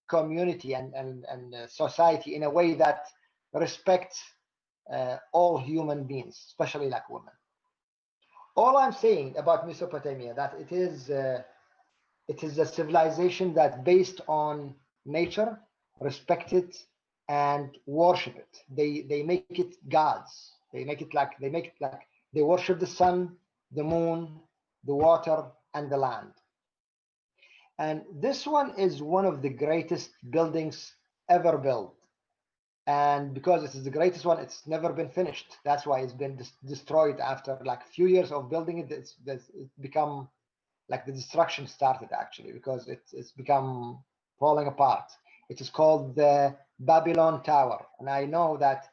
community and society in a way that respects all human beings, especially like women. All I'm saying about Mesopotamia, that it is a civilization that based on nature, respect it and worship it. They make it gods. They make it like they worship the sun, the moon, the water, and the land. And this one is one of the greatest buildings ever built. And because it is the greatest one, it's never been finished. That's why it's been destroyed after like a few years of building it. It's become like the destruction started, actually, because it's become falling apart. It is called the Babylon Tower. And I know that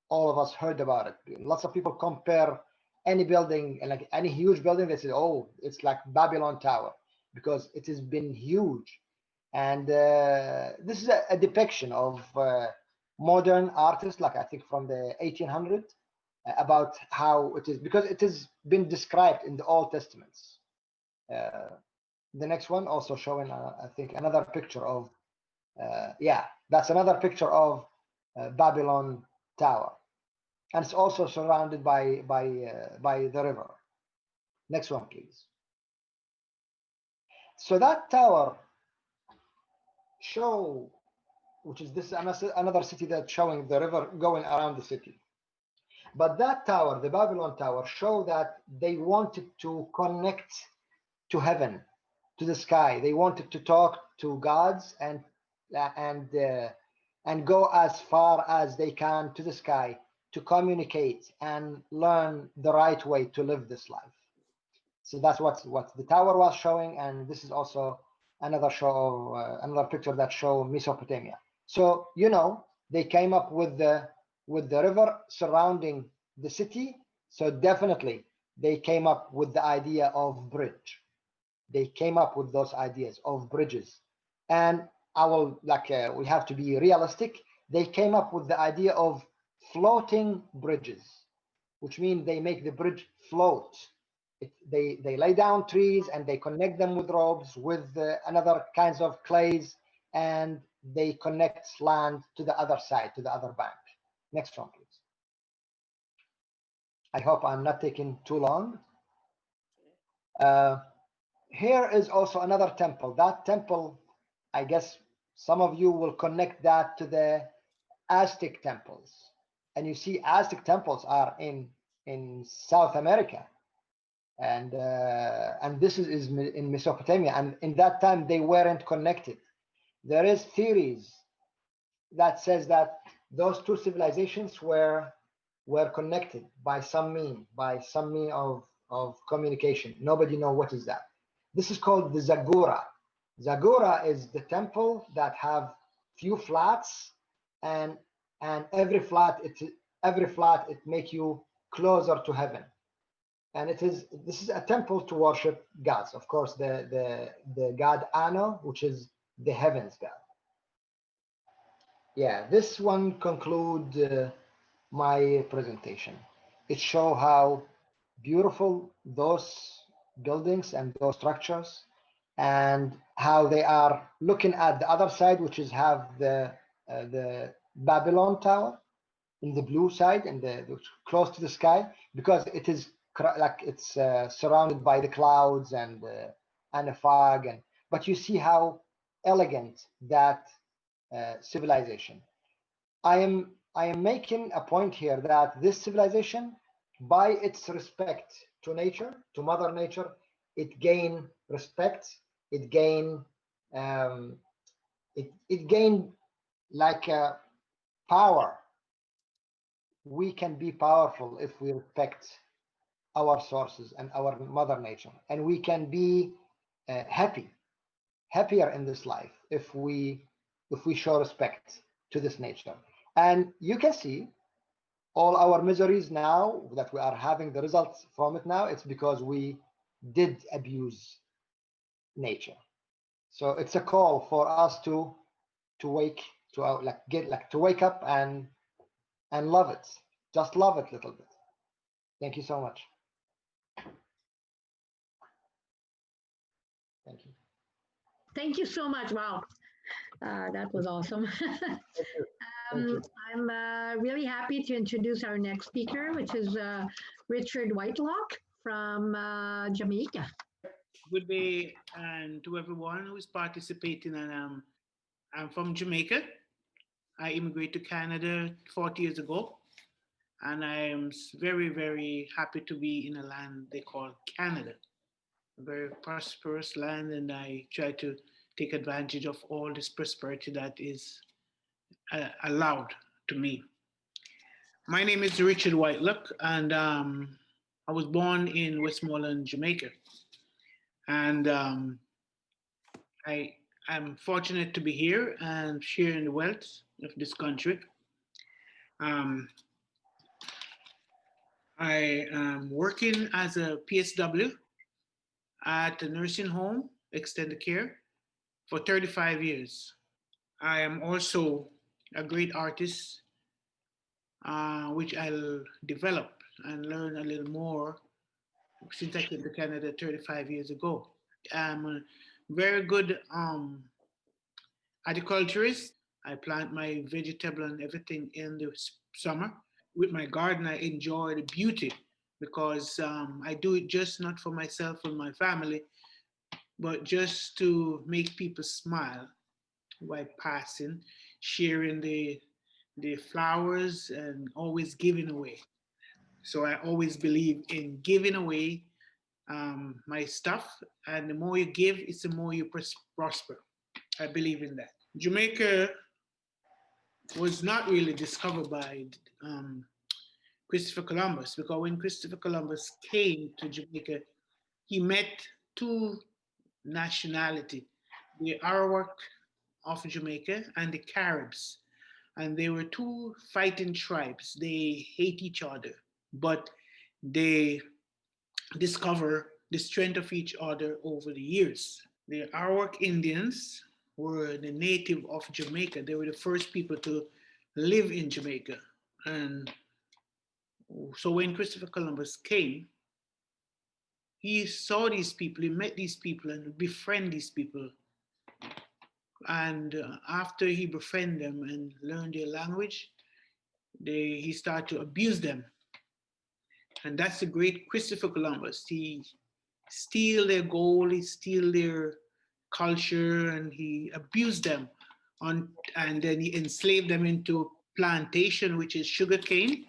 all of us heard about it. Lots of people compare any building, like any huge building, they say, oh, it's like Babylon Tower, because it has been huge. And this is a depiction of modern artists, like I think from the 1800s, about how it is, because it has been described in the Old Testaments. The next one also showing, I think, another picture of, yeah, that's another picture of Babylon Tower, and it's also surrounded by the river. Next one, please. So that tower show, which is this another city that's showing the river going around the city. But that tower, the Babylon Tower, show that they wanted to connect to heaven, to the sky. They wanted to talk to gods and go as far as they can to the sky to communicate and learn the right way to live this life. So that's what the tower was showing, and this is also another show, another picture that show Mesopotamia. So they came up with the river surrounding the city. So definitely they came up with the idea of bridge. They came up with those ideas of bridges, and I will we have to be realistic. They came up with the idea of floating bridges, which means they make the bridge float. They lay down trees and they connect them with ropes, with another kinds of clays, and they connect land to the other side, to the other bank. Next one, please. I hope I'm not taking too long. Here is also another temple. That temple, I guess some of you will connect that to the Aztec temples. And you see Aztec temples are in South America. And this is in Mesopotamia. And in that time, they weren't connected. There is theories that says that those two civilizations were connected by some mean of communication. Nobody knows what is that. This is called the Zagora. Zagora is the temple that have few flats, and every flat it make you closer to heaven. And this is a temple to worship gods. Of course, the god Ano, which is the heavens god. Yeah, this one conclude my presentation. It show how beautiful those buildings and those structures, and how they are looking at the other side, which is have the Babylon Tower in the blue side and close to the sky, because it is like it's surrounded by the clouds and a fog, but you see how elegant that civilization. I am making a point here that this civilization, by its respect to nature, to Mother Nature, it gain respect. It gain it gained like a power. We can be powerful if we respect our sources and our Mother Nature, and we can be happier in this life if we show respect to this nature. And you can see all our miseries now that we are having the results from it now. It's because we did abuse nature. So it's a call for us to wake to wake up and love it. Just love it a little bit. Thank you so much. Thank you. Thank you so much. Wow, that was awesome. Thank you. I'm really happy to introduce our next speaker, which is Richard Whitelocke from Jamaica. Good day and to everyone who is participating. And I'm from Jamaica. I immigrated to Canada 40 years ago. And I am very, very happy to be in a land they call Canada, a very prosperous land. And I try to take advantage of all this prosperity that is allowed to me. My name is Richard Whitelocke, and I was born in Westmoreland, Jamaica. And I'm fortunate to be here and sharing the wealth of this country. I am working as a PSW at a nursing home, extended care, for 35 years. I am also a great artist, which I'll develop and learn a little more since I came to Canada 35 years ago. I'm a very good horticulturist. I plant my vegetable and everything in the summer. With my garden, I enjoy the beauty because I do it just not for myself and my family, but just to make people smile by passing, sharing the flowers and always giving away. So I always believe in giving away my stuff, and the more you give, it's the more you prosper. I believe in that. Jamaica was not really discovered by Christopher Columbus, because when Christopher Columbus came to Jamaica, he met two nationality, the Arawak of Jamaica and the Caribs. And they were two fighting tribes. They hate each other, but they discover the strength of each other over the years. The Arawak Indians were the native of Jamaica. They were the first people to live in Jamaica. And so when Christopher Columbus came, he saw these people, he met these people and befriended these people. And after he befriended them and learned their language, he started to abuse them. And that's the great Christopher Columbus. He steal their gold, he steal their culture, and he abused them. And then he enslaved them into plantation, which is sugarcane.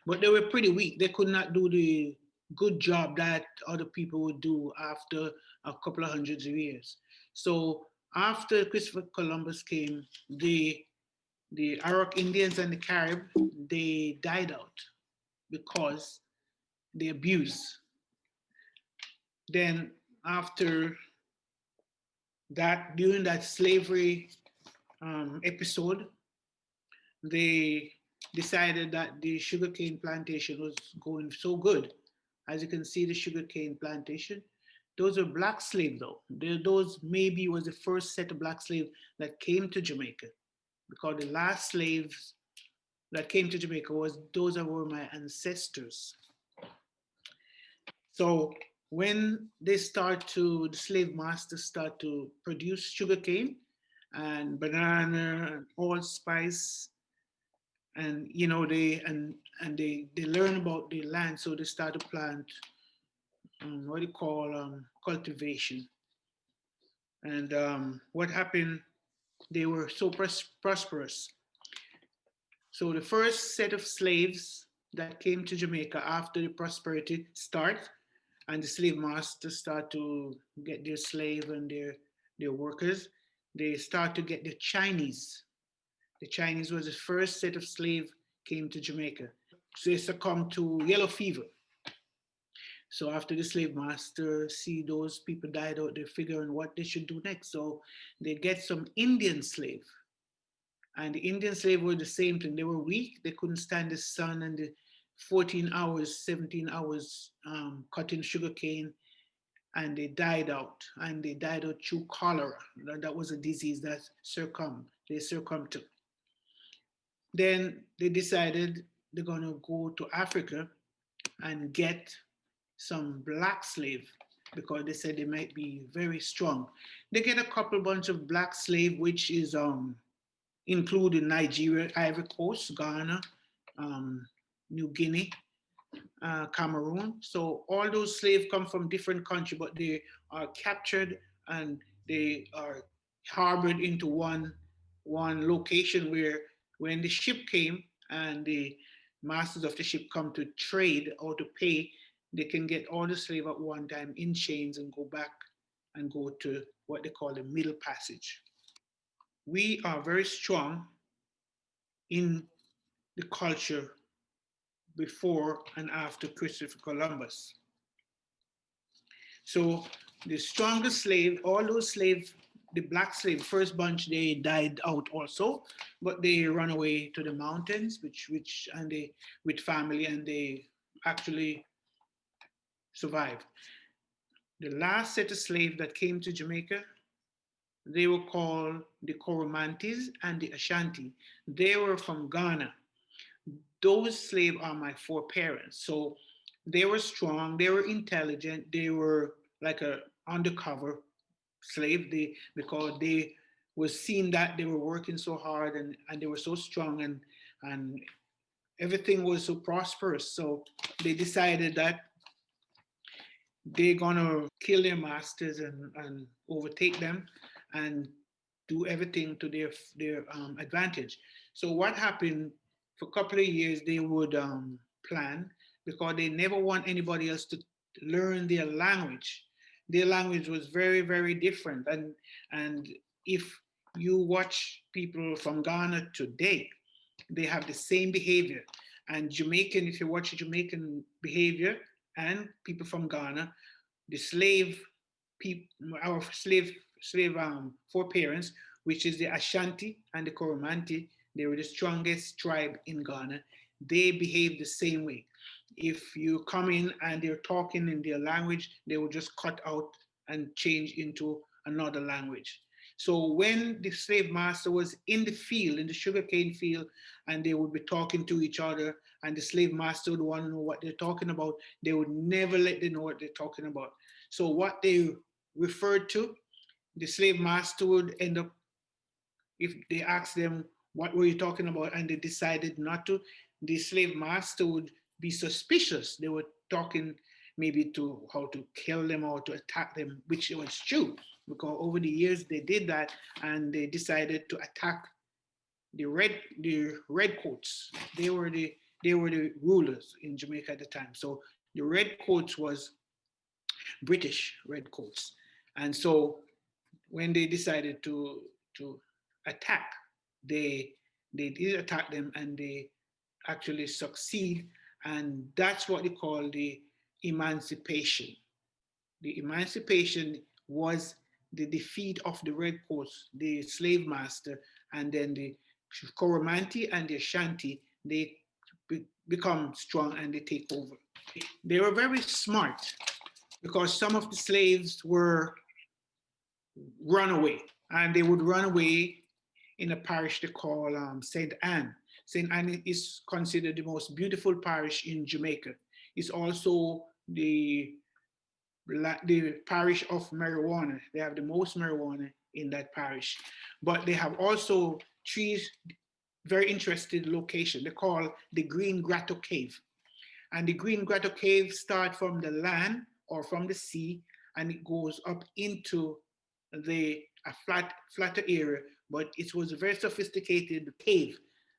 But they were pretty weak. They could not do the good job that other people would do after a couple of hundreds of years. So after Christopher Columbus came, the Arawak Indians and the Carib, they died out because they abused. Then after that, during that slavery episode, they decided that the sugarcane plantation was going so good. As you can see, the sugarcane plantation, those are black slaves though. Those maybe was the first set of black slaves that came to Jamaica, because the last slaves that came to Jamaica those were my ancestors. So when the slave masters start to produce sugarcane and banana and allspice, and they learn about the land, so they start to plant what do you call cultivation. And what happened? They were so prosperous. So the first set of slaves that came to Jamaica after the prosperity start, and the slave masters start to get their slave and their workers, they start to get the Chinese. The Chinese was the first set of slave came to Jamaica. So they succumbed to yellow fever. So after the slave master see those people died out, they're figuring what they should do next. So they get some Indian slave. And the Indian slave were the same thing. They were weak. They couldn't stand the sun and the 14 hours, 17 hours cutting sugarcane. and they died out. And they died out through cholera. That was a disease that they succumbed to. Then they decided they're going to go to Africa and get some black slave because they said they might be very strong. They get a couple bunch of black slave, which is including Nigeria, Ivory Coast, Ghana, New Guinea, Cameroon. So all those slaves come from different countries, but they are captured and they are harbored into one location where when the ship came and the masters of the ship come to trade or to pay, they can get all the slave at one time in chains and go back and go to what they call the Middle Passage. We are very strong in the culture before and after Christopher Columbus. So the strongest slave, all those slaves, the black slave, first bunch, they died out also, but they run away to the mountains, and they with family, and they actually survived. The last set of slaves that came to Jamaica, they were called the Coromantes and the Ashanti. They were from Ghana. Those slaves are my foreparents. So they were strong, they were intelligent, they were like a undercover slave because they was seen that they were working so hard and they were so strong and everything was so prosperous. So they decided that they're gonna kill their masters and overtake them and do everything to their advantage. So what happened for a couple of years, they would plan because they never want anybody else to learn their language. Their language was very, very different. And if you watch people from Ghana today, they have the same behavior. And Jamaican, if you watch Jamaican behavior and people from Ghana, the slave people, our slave foreparents, which is the Ashanti and the Coromantee, they were the strongest tribe in Ghana. They behave the same way. If you come in and they're talking in their language, they will just cut out and change into another language. So when the slave master was in the field, in the sugarcane field, and they would be talking to each other, and the slave master would want to know what they're talking about, they would never let them know what they're talking about. So what they referred to, the slave master would end up, if they asked them, what were you talking about? And they decided not to, the slave master would be suspicious. They were talking maybe to how to kill them or to attack them, which was true, because over the years they did that and they decided to attack the redcoats. They were the rulers in Jamaica at the time. So the redcoats was British redcoats. And so when they decided to attack, they did attack them and they actually succeed. And that's what they call the emancipation. The emancipation was the defeat of the redcoats, the slave master, and then the Coromantee and the Ashanti, they become strong and they take over. They were very smart because some of the slaves were runaway, and they would run away in a parish they call St. Anne. St. Anne is considered the most beautiful parish in Jamaica. It's also the parish of marijuana. They have the most marijuana in that parish. But they have also three very interesting locations. They call the Green Grotto Cave. And the Green Grotto Cave starts from the land or from the sea, and it goes up into a flatter area, but it was a very sophisticated cave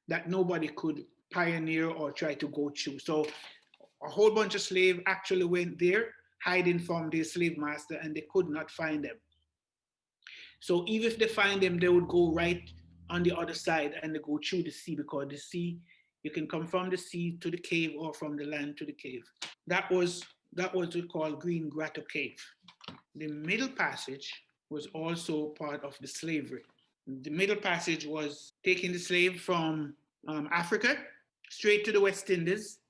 that nobody could pioneer or try to go through. So a whole bunch of slaves actually went there, hiding from their slave master, and they could not find them. So even if they find them, they would go right on the other side and they go through the sea, because the sea, you can come from the sea to the cave or from the land to the cave. That was what we call Green Grotto Cave. The Middle Passage was also part of the slavery. The Middle Passage was taking the slave from Africa straight to the West Indies,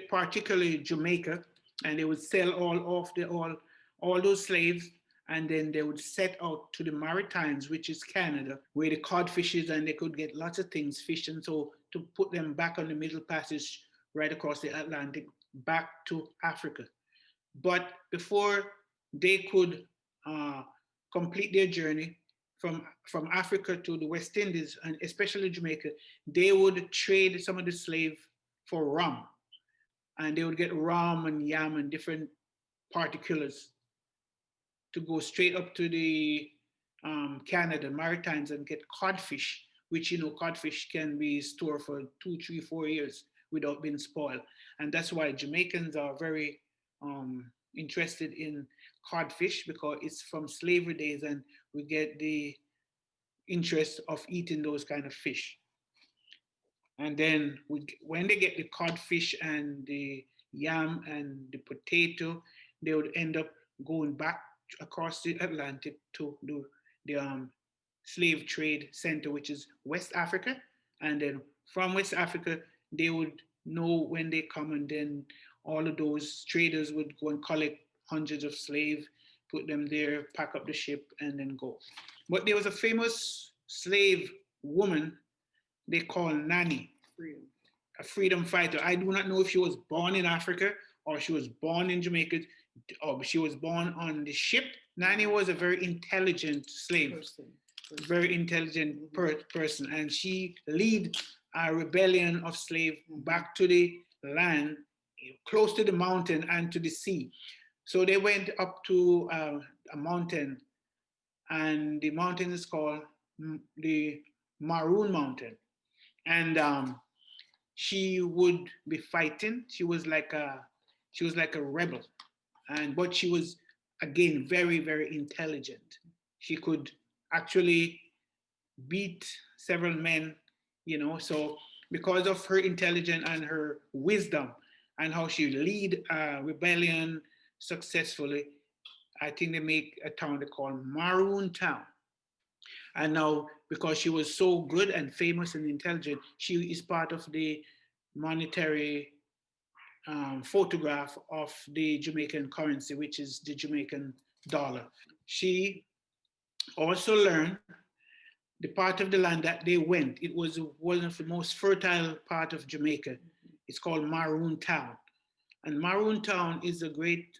particularly Jamaica, and they would sell all all those slaves, and then they would set out to the Maritimes, which is Canada, where the codfish is, and they could get lots of things, fish, and so to put them back on the Middle Passage right across the Atlantic back to Africa. But before they could complete their journey from Africa to the West Indies, and especially Jamaica, they would trade some of the slave for rum. And they would get rum and yam and different particulars to go straight up to the Canada, Maritimes, and get codfish, which, you know, codfish can be stored for 2, 3, 4 years without being spoiled. And that's why Jamaicans are very interested in codfish, because it's from slavery days and we get the interest of eating those kind of fish. And then when they get the codfish and the yam and the potato, they would end up going back across the Atlantic to do the slave trade center, which is West Africa. And then from West Africa, they would know when they come, and then all of those traders would go and collect hundreds of slaves, put them there, pack up the ship, and then go. But there was a famous slave woman they call Nanny, a freedom fighter. I do not know if she was born in Africa or she was born in Jamaica, or she was born on the ship. Nanny was a very intelligent slave, very intelligent person, and she led a rebellion of slaves back to the land, close to the mountain and to the sea. So they went up to a mountain, and the mountain is called the Maroon Mountain. And she would be fighting. She was like a rebel, but she was, again, very, very intelligent. She could actually beat several men, you know. So because of her intelligence and her wisdom and how she lead a rebellion successfully, I think they make a town they call Maroon Town. And now, because she was so good and famous and intelligent, she is part of the monetary photograph of the Jamaican currency, which is the Jamaican dollar. She also learned the part of the land that they went. It was one of the most fertile part of Jamaica. It's called Maroon Town. And Maroon Town is a great,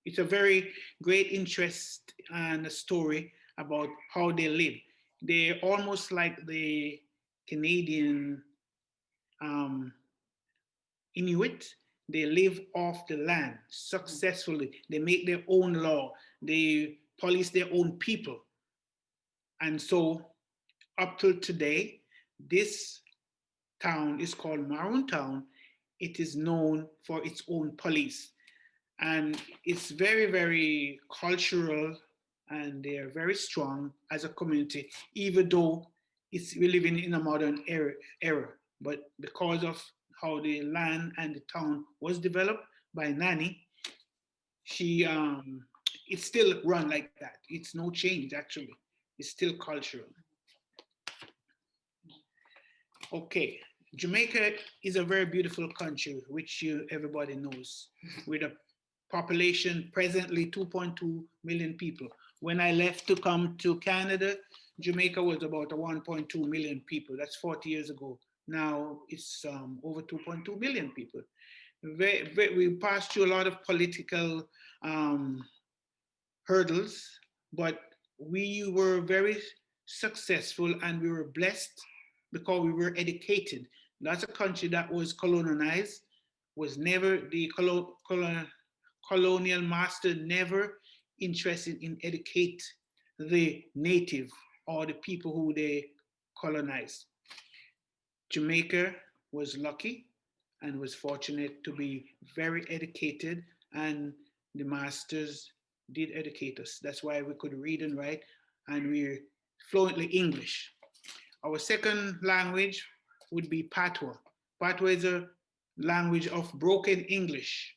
it's a very great interest and a story about how they live. They're almost like the Canadian Inuit. They live off the land successfully. They make their own law. They police their own people. And so up till today, this town is called Maroon Town. It is known for its own police. And it's very, very cultural, and they are very strong as a community, even though we're living in a modern era. But because of how the land and the town was developed by Nanny, it's still run like that. It's no change, actually. It's still cultural. Okay, Jamaica is a very beautiful country, which everybody knows, with a population presently 2.2 million people. When I left to come to Canada, Jamaica was about 1.2 million people. That's 40 years ago. Now it's over 2.2 million people. We passed through a lot of political hurdles, but we were very successful, and we were blessed because we were educated. That's a country that was colonized, was never, the colonial master never interested in educate the native or the people who they colonized. Jamaica was lucky and was fortunate to be very educated, and the masters did educate us. That's why we could read and write, and we're fluently English. Our second language would be Patois. Patois is a language of broken English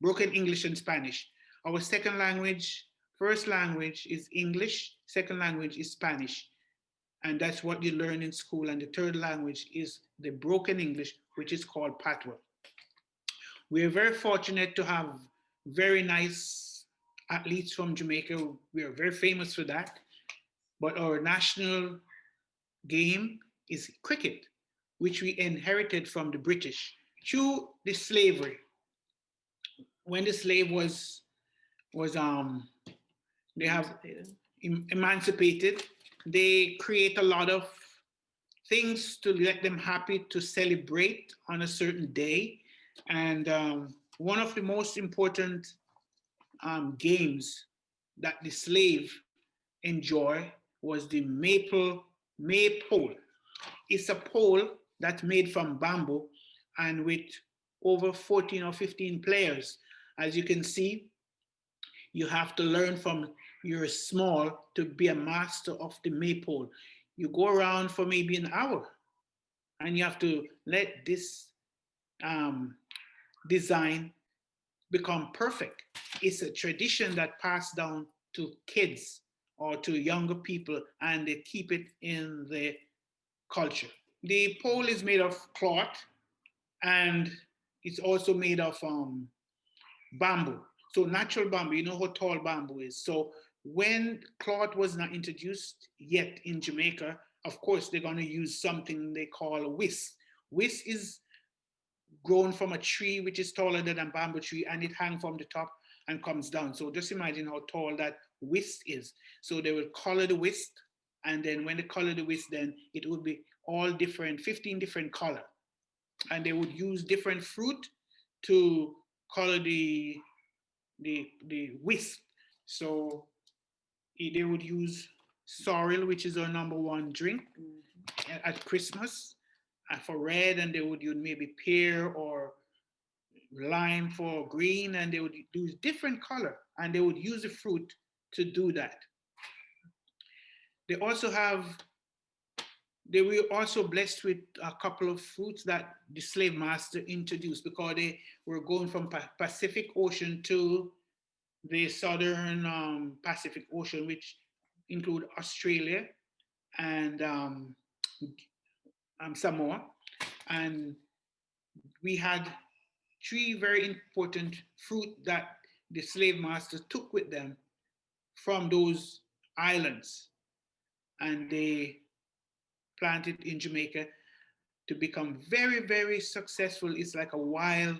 and Spanish. Our second language, first language is English, second language is Spanish. And that's what you learn in school. And the third language is the broken English, which is called Patois. We are very fortunate to have very nice athletes from Jamaica. We are very famous for that. But our national game is cricket, which we inherited from the British through the slavery. When the slave was they have emancipated, they create a lot of things to let them happy to celebrate on a certain day. And one of the most important games that the slave enjoy was the maypole. It's a pole that's made from bamboo and with over 14 or 15 players. As you can see, you have to learn from you're small to be a master of the maypole. You go around for maybe an hour and you have to let this design become perfect. It's a tradition that passed down to kids or to younger people, and they keep it in the culture. The pole is made of cloth, and it's also made of bamboo. So natural bamboo, you know how tall bamboo is. So when cloth was not introduced yet in Jamaica, of course, they're going to use something they call a whisk. Whisk is grown from a tree which is taller than a bamboo tree, and it hangs from the top and comes down. So just imagine how tall that whisk is. So they will color the whisk, and then when they color the whisk, then it would be all different, 15 different color. And they would use different fruit to color the whisk. So they would use sorrel, which is our #1 drink at Christmas, for red, and they would use maybe pear or lime for green, and they would use different color, and they would use the fruit to do that. They also have, they were also blessed with a couple of fruits that the slave master introduced because they were going from Pacific Ocean to the southern Pacific Ocean, which include Australia and Samoa. And we had 3 very important fruit that the slave masters took with them from those islands, and they planted in Jamaica to become very, very successful. It's like a wild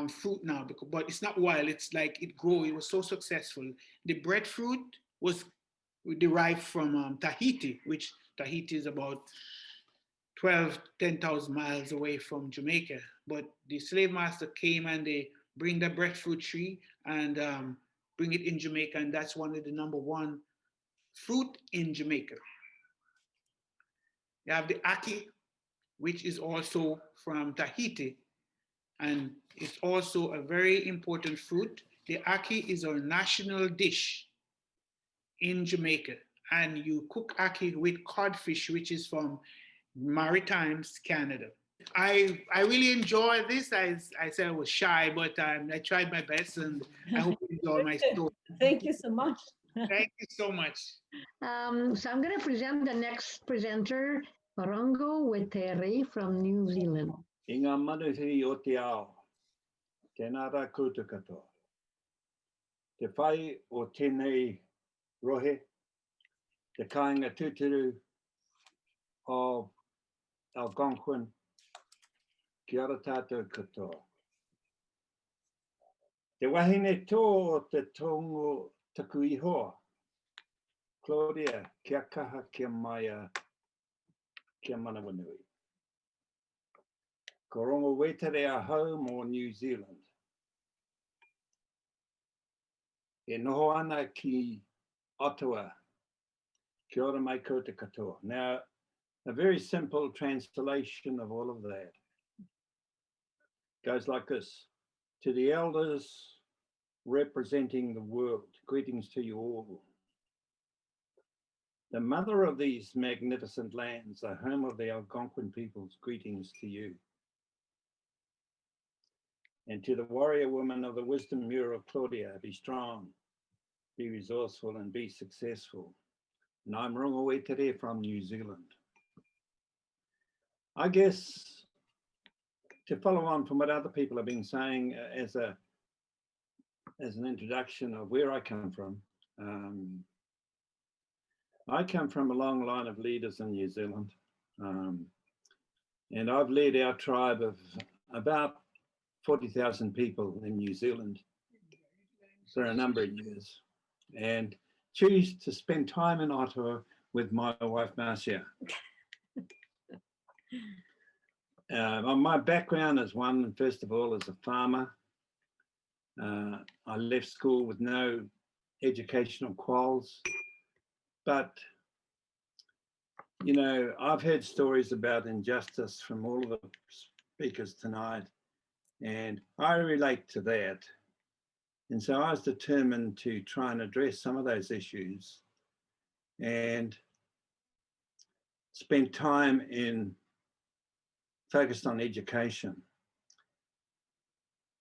fruit now, but it's not wild. It's like it grew. It was so successful. The breadfruit was derived from Tahiti, which Tahiti is about 10,000 miles away from Jamaica. But the slave master came and they bring the breadfruit tree and bring it in Jamaica, and that's one of the #1 fruit in Jamaica. You have the ackee, which is also from Tahiti, and it's also a very important fruit. The ackee is our national dish in Jamaica, and you cook ackee with codfish, which is from Maritimes, Canada. I really enjoy this. I said I was shy, but I tried my best, and I hope you enjoy my story. Thank you so much. Thank you so much. So I'm going to present the next presenter, Rongo Wetere from New Zealand. Inga manuhiri o te ao, tēnā rā koutou katoa. Te whai o tēnei rohe, te kāinga tūturu o Algonquin, kia ora tātou katoa. Te wahine tō o te tongo taku ihoa, Claudia, kia kaha, kia maia, kia manawanui. Ko Rongo Wetere our home or New Zealand. E noho ana ki Ottawa, kia ora mai koutou katoa. Now, a very simple translation of all of that goes like this. To the elders representing the world, greetings to you all. The mother of these magnificent lands, the home of the Algonquin peoples, greetings to you. And to the warrior woman of the wisdom mural, Claudia, be strong, be resourceful, and be successful. And I'm Rongo Wetere from New Zealand. I guess to follow on from what other people have been saying, as a as an introduction of where I come from. I come from a long line of leaders in New Zealand. And I've led our tribe of about 40,000 people in New Zealand for a number of years, and choose to spend time in Ottawa with my wife, Marcia. My background is one, first of all, as a farmer. I left school with no educational quals, but you know, I've heard stories about injustice from all of the speakers tonight, and I relate to that. And so I was determined to try and address some of those issues and spent time focused on education.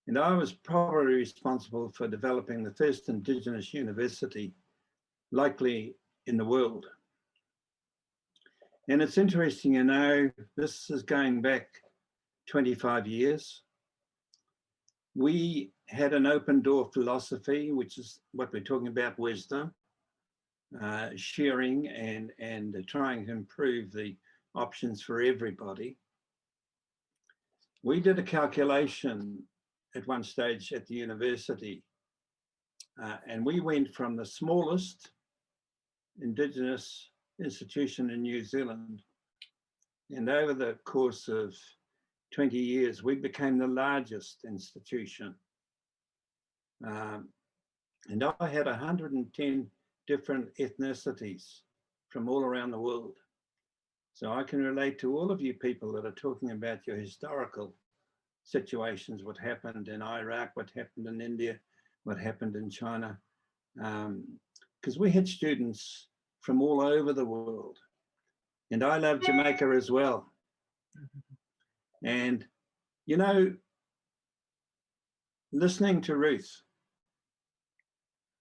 And I was probably responsible for developing the first Indigenous university, likely in the world. And it's interesting, you know, this is going back 25 years. We had an open door philosophy, which is what we're talking about, wisdom, sharing and trying to improve the options for everybody. We did a calculation at one stage at the university, and we went from the smallest Indigenous institution in New Zealand, and over the course of 20 years, we became the largest institution. And I had 110 different ethnicities from all around the world. So I can relate to all of you people that are talking about your historical situations, what happened in Iraq, what happened in India, what happened in China. Because we had students from all over the world. And I love Jamaica as well. And, you know, listening to Ruth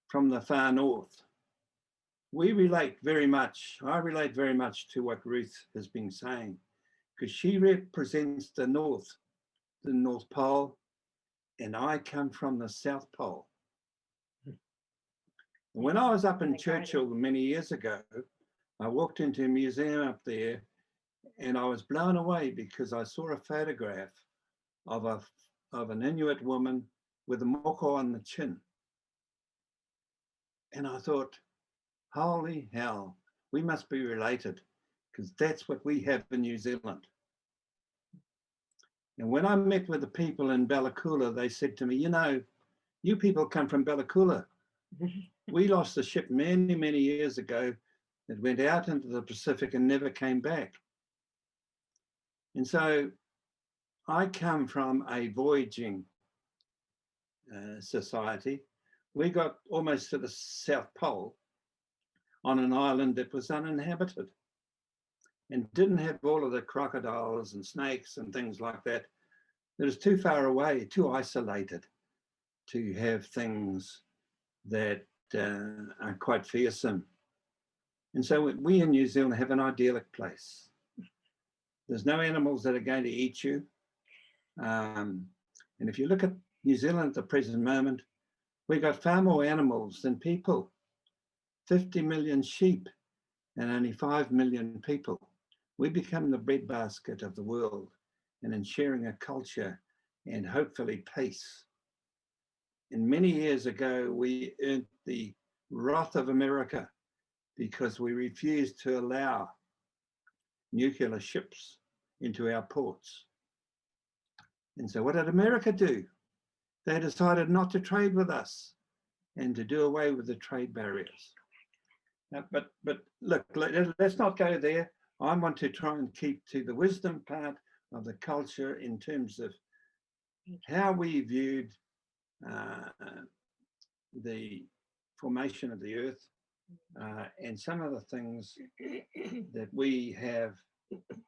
from the far north, we relate very much, I relate very much to what Ruth has been saying, because she represents the North Pole, and I come from the South Pole. And when I was up in Churchill many years ago, I walked into a museum up there, and I was blown away because I saw a photograph of an Inuit woman with a moko on the chin. And I thought, holy hell, we must be related, because that's what we have in New Zealand. And when I met with the people in Bella Coola, they said to me, you know, you people come from Bella Coola. We lost a ship many, many years ago that went out into the Pacific and never came back. And so I come from a voyaging society. We got almost to the South Pole on an island that was uninhabited and didn't have all of the crocodiles and snakes and things like that. It was too far away, too isolated to have things that are quite fearsome. And so we in New Zealand have an idyllic place. There's no animals that are going to eat you. And if you look at New Zealand at the present moment, we've got far more animals than people. 50 million sheep and only 5 million people. We become the breadbasket of the world, and in sharing a culture and hopefully peace. And many years ago, we earned the wrath of America because we refused to allow nuclear ships into our ports. And so what did America do? They decided not to trade with us and to do away with the trade barriers. But look, let's not go there. I want to try and keep to the wisdom part of the culture in terms of how we viewed the formation of the earth and some of the things that we have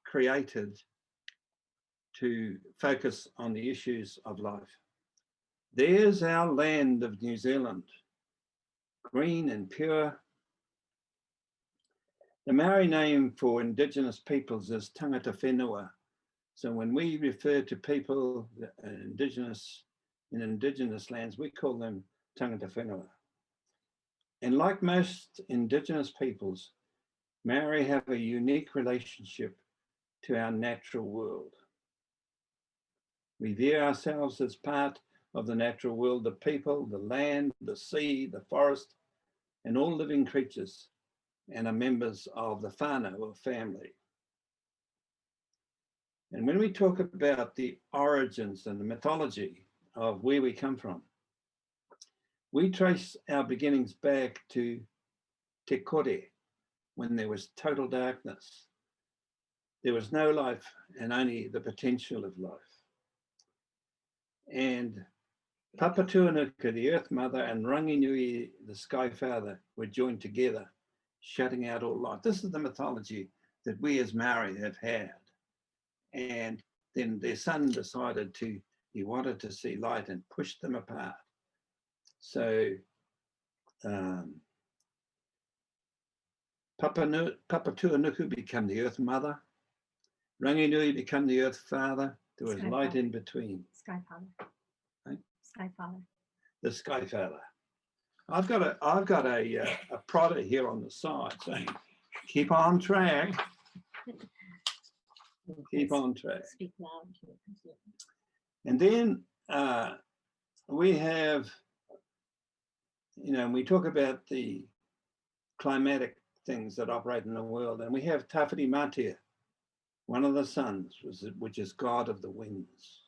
created to focus on the issues of life. There's our land of New Zealand, green and pure. The Maori name for Indigenous peoples is tangata whenua. So when we refer to people Indigenous in Indigenous lands, we call them tangata whenua. And like most Indigenous peoples, Maori have a unique relationship to our natural world. We view ourselves as part of the natural world, the people, the land, the sea, the forest, and all living creatures, and are members of the fauna or family. And when we talk about the origins and the mythology of where we come from, we trace our beginnings back to Te Kore, when there was total darkness. There was no life and only the potential of life. And Papatuanuka, the Earth Mother, and Ranginui, the Sky Father, were joined together, shutting out all life. This is the mythology that we as Maori have had. And then their son decided he wanted to see light and pushed them apart. So Papatuanuku became the Earth Mother. Ranginui became the Earth Father. There was Sky light Father. in between. Sky Father. Right? Sky Father. The Sky Father. I've got a prodder here on the side saying, keep on track. Keep on track. Speak loud. And then we have, we talk about the climatic things that operate in the world, and we have Tawhiti Matia, one of the suns, which is god of the winds.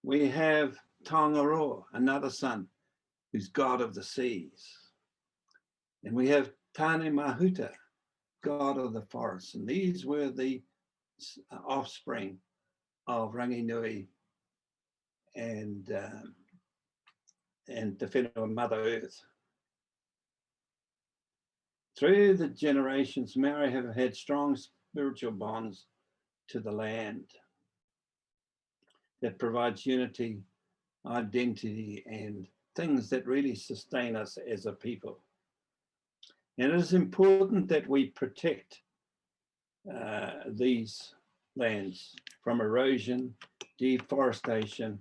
We have Tongaroa, another sun, who's god of the seas. And we have Tane Mahuta, god of the forests. And these were the offspring of Ranginui and the whenua Mother Earth. Through the generations, Maori have had strong spiritual bonds to the land that provides unity, identity, and things that really sustain us as a people. And it is important that we protect these lands from erosion, deforestation,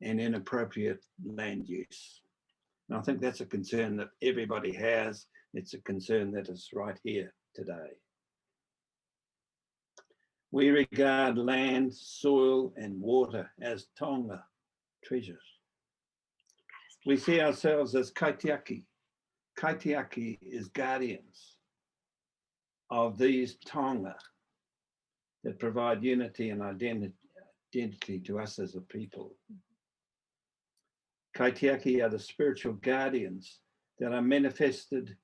and inappropriate land use. And I think that's a concern that everybody has. It's a concern that is right here today. We regard land, soil, and water as tonga treasures. We see ourselves as kaitiaki. Kaitiaki is guardians of these tonga that provide unity and identity to us as a people. Kaitiaki are the spiritual guardians that are manifested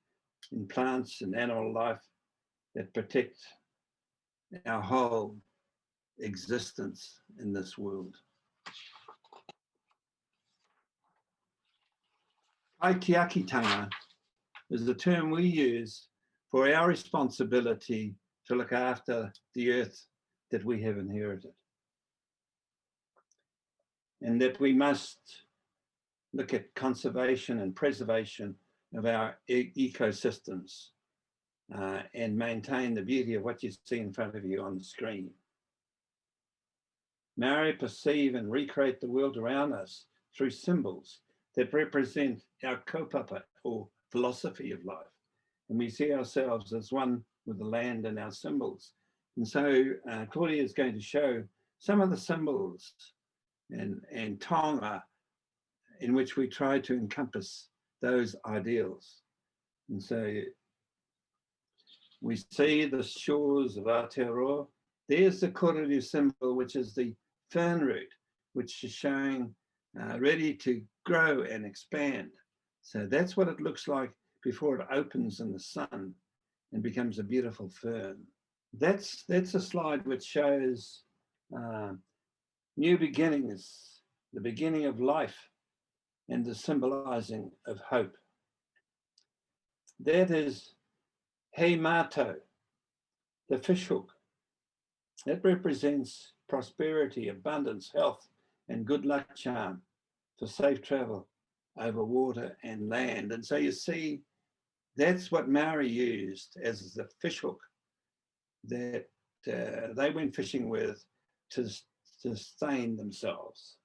in plants and animal life that protect our whole existence in this world. Kaitiakitanga is the term we use for our responsibility to look after the earth that we have inherited. And that we must look at conservation and preservation of our ecosystems and maintain the beauty of what you see in front of you on the screen. Maori perceive and recreate the world around us through symbols that represent our kaupapa, or philosophy of life. And we see ourselves as one with the land and our symbols. And so Claudia is going to show some of the symbols and tonga in which we try to encompass those ideals. And so we see the shores of Aotearoa. There's the kōrero symbol, which is the fern root, which is showing ready to grow and expand. So that's what it looks like before it opens in the sun and becomes a beautiful fern. That's a slide which shows new beginnings, the beginning of life, and the symbolizing of hope. That is Hei Mato, the fishhook. That represents prosperity, abundance, health, and good luck charm for safe travel over water and land. And so you see, that's what Maori used as the fishhook that they went fishing with to sustain themselves.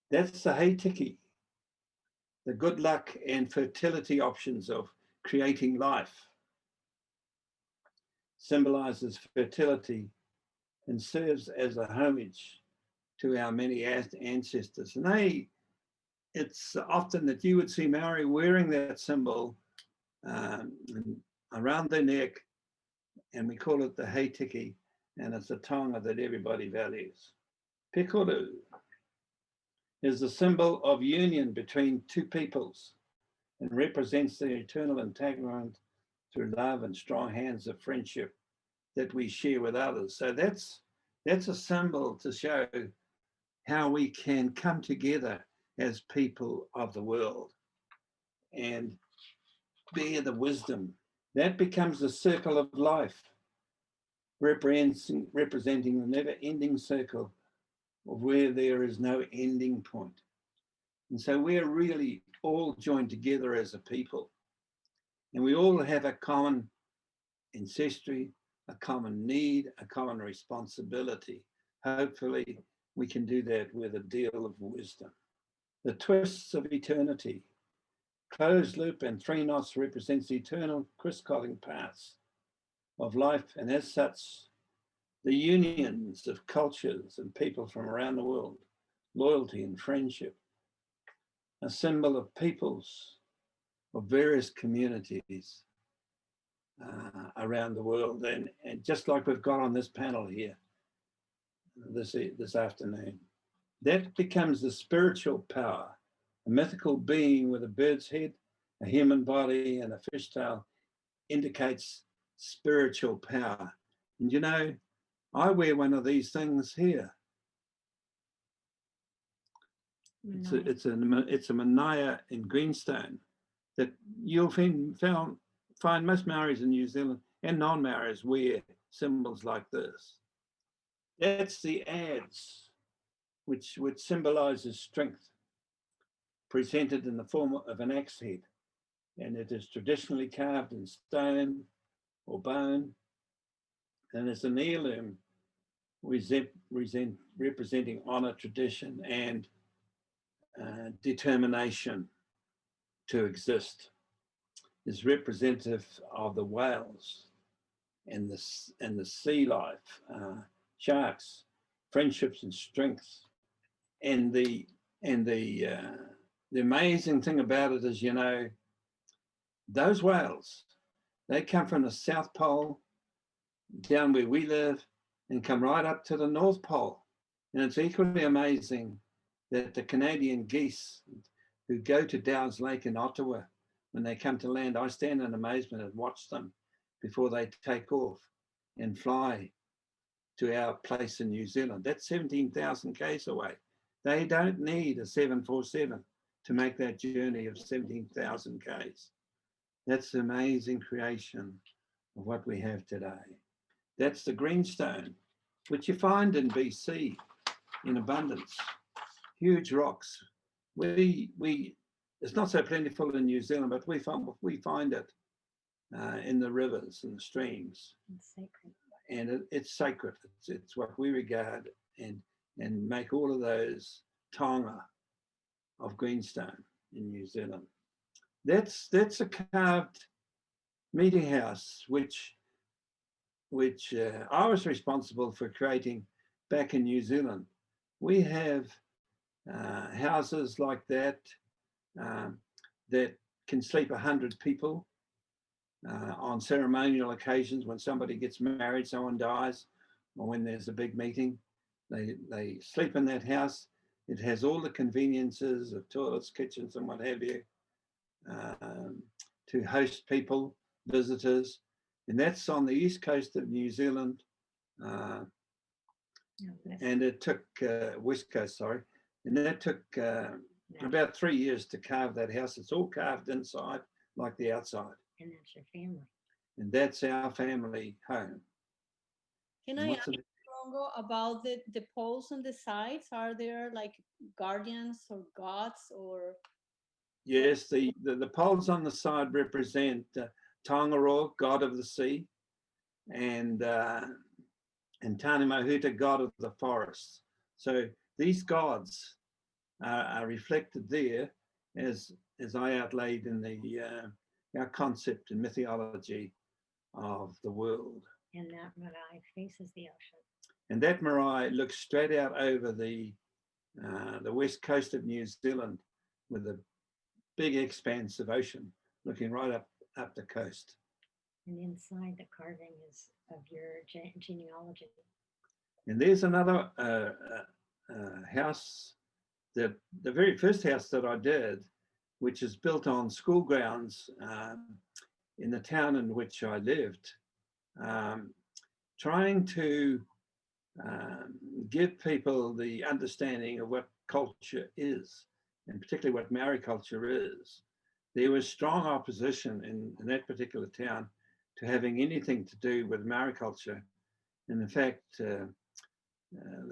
That's the Hei Tiki, the good luck and fertility options of creating life, symbolizes fertility and serves as a homage to our many ancestors. And it's often that you would see Maori wearing that symbol around their neck, and we call it the heitiki, and it's a tonga that everybody values. Pikoru is the symbol of union between two peoples and represents the eternal entanglement through love and strong hands of friendship that we share with others. So that's a symbol to show how we can come together as people of the world and bear the wisdom. That becomes the circle of life, representing the never-ending circle of where there is no ending point. And so we're really all joined together as a people. And we all have a common ancestry, a common need, a common responsibility. Hopefully, we can do that with a deal of wisdom. The twists of eternity. Closed loop and three knots represents the eternal crisscrossing paths of life, and as such, the unions of cultures and people from around the world, loyalty and friendship, a symbol of peoples of various communities around the world. And just like we've got on this panel here this afternoon, that becomes the spiritual power. A mythical being with a bird's head, a human body, and a fishtail indicates spiritual power. And you know, I wear one of these things here. It's a manaya in greenstone that you'll find most Maoris in New Zealand and non-Maoris wear symbols like this. That's the adze, which symbolizes strength, presented in the form of an axe head, and it is traditionally carved in stone or bone, and it's an heirloom representing honor, tradition, and determination to exist. Is representative of the whales and the sea life, sharks, friendships and strengths. And the amazing thing about it is, you know, those whales, they come from the South Pole down where we live and come right up to the North Pole. And it's equally amazing that the Canadian geese who go to Dow's Lake in Ottawa, when they come to land, I stand in amazement and watch them before they take off and fly to our place in New Zealand. That's 17,000 k's away. They don't need a 747 to make that journey of 17,000 k's. That's the amazing creation of what we have today. That's the greenstone, which you find in BC in abundance. Huge rocks. It's not so plentiful in New Zealand, but we find it in the rivers and the streams. It's sacred. And it's sacred. It's what we regard and make all of those tonga of greenstone in New Zealand. That's a carved meeting house, which I was responsible for creating back in New Zealand. We have houses like that that can sleep 100 people on ceremonial occasions. When somebody gets married, someone dies, or when there's a big meeting, they sleep in that house. It has all the conveniences of toilets, kitchens, and what have you, to host people, visitors. And that's on the east coast of New Zealand. And it took, west coast, sorry. And that took about 3 years to carve that house. It's all carved inside like the outside. And that's your family. And that's our family home. Can I ask Rongo about the poles on the sides? Are there like guardians or gods or? Yes, the poles on the side represent Tangaroa, god of the sea, and Tane Mahuta, god of the forest. So these gods are reflected there as as I outlaid in our concept and mythology of the world. And that marae faces the ocean. And that marae looks straight out over the west coast of New Zealand with a big expanse of ocean looking right up the coast. And inside the carving is of your genealogy. And there's another house, the very first house that I did, which is built on school grounds in the town in which I lived, trying to give people the understanding of what culture is, and particularly what Maori culture is. There was strong opposition in that particular town to having anything to do with Maori culture. And in fact, the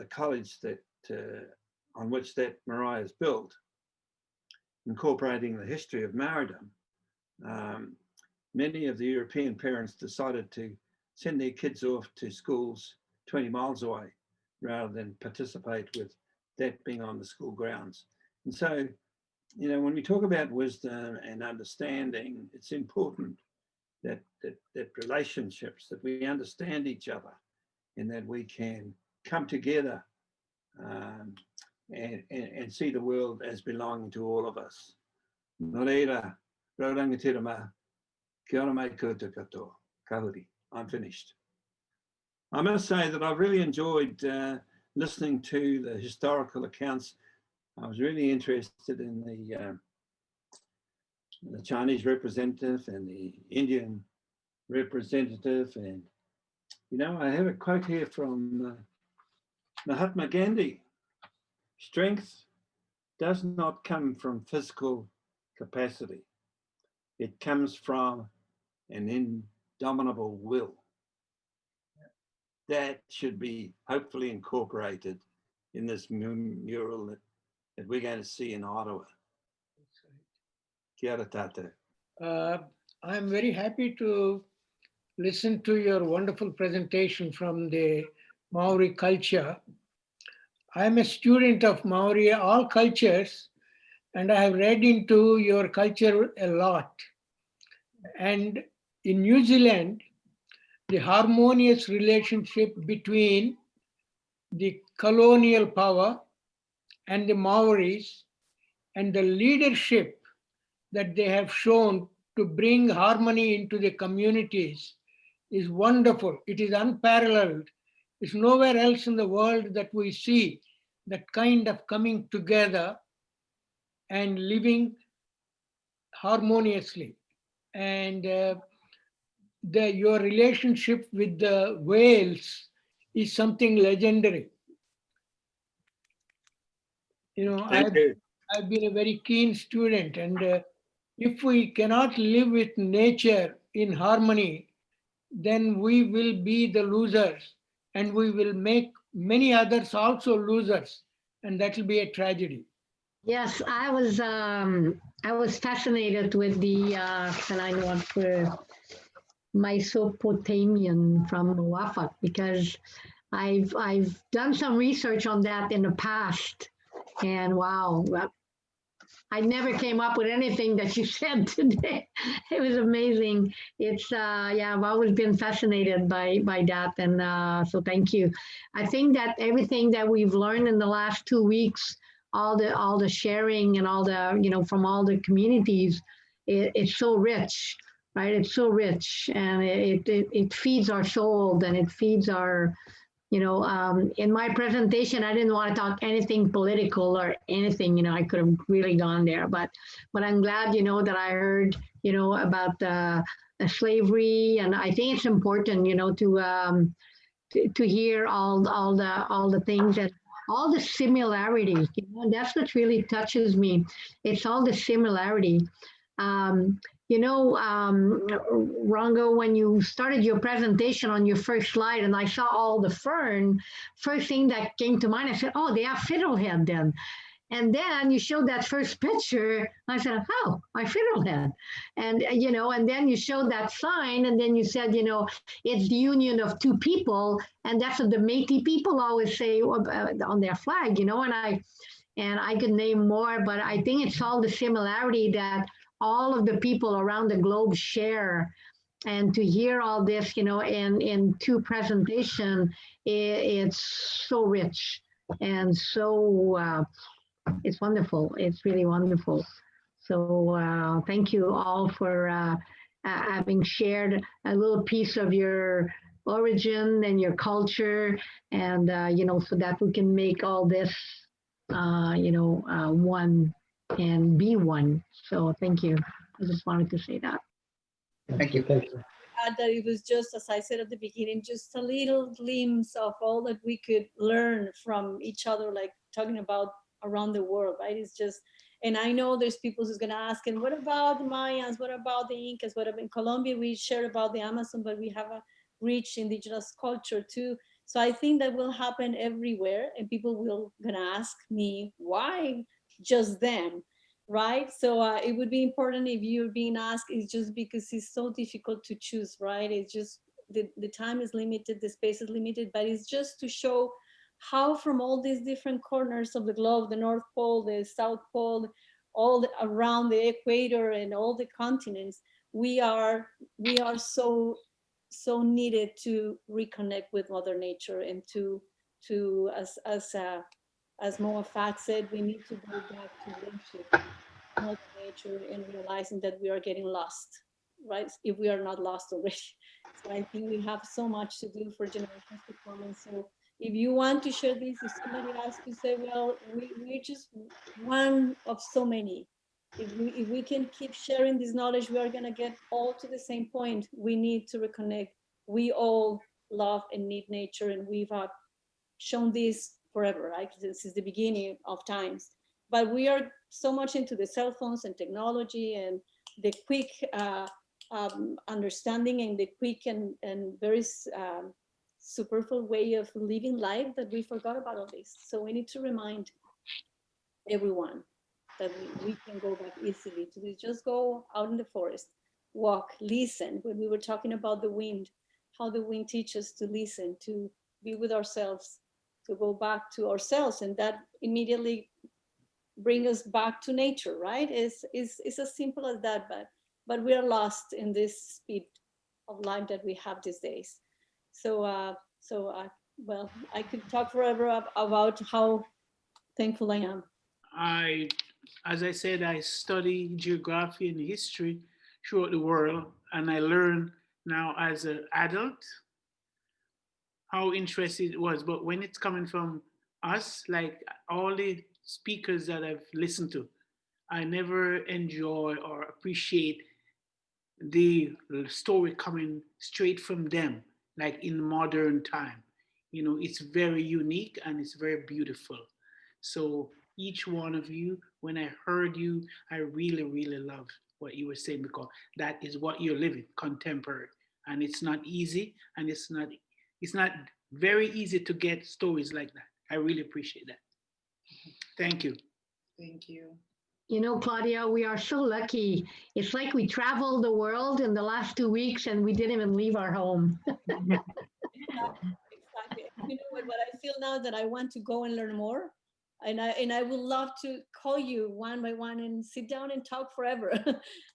college that on which that marae is built, incorporating the history of Maoridom, many of the European parents decided to send their kids off to schools 20 miles away rather than participate with that being on the school grounds. And so, when we talk about wisdom and understanding, it's important that relationships, that we understand each other and that we can come together and see the world as belonging to all of us. Nō reira, raurangatirama, kia ora mai koutou katoa, kauri. I'm finished. I must say that I've really enjoyed listening to the historical accounts. I was really interested in the Chinese representative and the Indian representative. And, I have a quote here from Mahatma Gandhi. Strength does not come from physical capacity. It comes from an indomitable will. That should be hopefully incorporated in this mural that we're going to see in Ottawa. Kia ora tātou. I'm very happy to listen to your wonderful presentation from the Maori culture. I'm a student of Maori, all cultures, and I have read into your culture a lot. And in New Zealand, the harmonious relationship between the colonial power and the Maoris and the leadership that they have shown to bring harmony into the communities is wonderful. It is unparalleled. It's nowhere else in the world that we see that kind of coming together and living harmoniously. And your relationship with the whales is something legendary. I've been a very keen student, and if we cannot live with nature in harmony, then we will be the losers, and we will make many others also losers, and that will be a tragedy. Yes, I was fascinated with the and I know for Mesopotamian from Mowafak, because I've done some research on that in the past, and wow, I never came up with anything that you said today. It was amazing. It's I've always been fascinated by that, and so thank you. I think that everything that we've learned in the last 2 weeks, all the sharing and all the from all the communities, it's so rich, right? It's so rich, and it feeds our soul, and it feeds our in my presentation, I didn't want to talk anything political or anything, I could have really gone there, but I'm glad, that I heard, about the slavery, and I think it's important, to hear all the things and all the similarities, that's what really touches me. It's all the similarity. Rongo, when you started your presentation on your first slide and I saw all the fern, first thing that came to mind, I said, oh, they have fiddlehead then. And then you showed that first picture, I said, oh, my fiddlehead. And, and then you showed that sign, and then you said, it's the union of two people. And that's what the Métis people always say on their flag, And I could name more, but I think it's all the similarity that all of the people around the globe share. And to hear all this, in two presentation, it's so rich and so it's wonderful. It's really wonderful. So thank you all for having shared a little piece of your origin and your culture, and so that we can make all this, one and be one. So thank you. I just wanted to say that. Thank you. Thank you. Add that it was just, as I said at the beginning, just a little glimpse of all that we could learn from each other, like talking about around the world, right? It's just, and I know there's people who's gonna ask, and what about the Mayans? What about the Incas? What about in Colombia? We share about the Amazon, but we have a rich indigenous culture too. So I think that will happen everywhere, and people will gonna ask me, why just them? Right? So it would be important if you're being asked, it's just because it's so difficult to choose, right? It's just the time is limited, the space is limited, but it's just to show how from all these different corners of the globe, the North Pole, the South Pole, around the equator and all the continents, we are so needed to reconnect with Mother Nature, and to as Mowafak said, we need to go back to nature, Mother Nature, and realizing that we are getting lost, right? If we are not lost already. So I think we have so much to do for generations to come. And so if you want to share this, if somebody asks you, say, well, we're just one of so many. If we can keep sharing this knowledge, we are gonna get all to the same point. We need to reconnect. We all love and need nature, and we've shown this forever, right? This is the beginning of times. But we are so much into the cell phones and technology and the quick understanding and the quick and very superficial way of living life that we forgot about all this. So we need to remind everyone that we can go back easily to this. Just go out in the forest, walk, listen. When we were talking about the wind, how the wind teaches to listen, to be with ourselves, to go back to ourselves, and that immediately bring us back to nature, right? It's as simple as that, but we are lost in this speed of life that we have these days. So well, I could talk forever about how thankful I am. As I said, I study geography and history throughout the world, and I learn now as an adult how interesting it was. But when it's coming from us, like all the speakers that I've listened to, I never enjoy or appreciate the story coming straight from them, like in modern time. It's very unique and it's very beautiful. So each one of you, when I heard you, I really, really loved what you were saying, because that is what you're living, contemporary. And it's not easy, and it's not very easy to get stories like that. I really appreciate that. Thank you. Thank you. Claudia, we are so lucky. It's like we traveled the world in the last 2 weeks and we didn't even leave our home. Exactly. You know what I feel now, that I want to go and learn more. And I would love to call you one by one and sit down and talk forever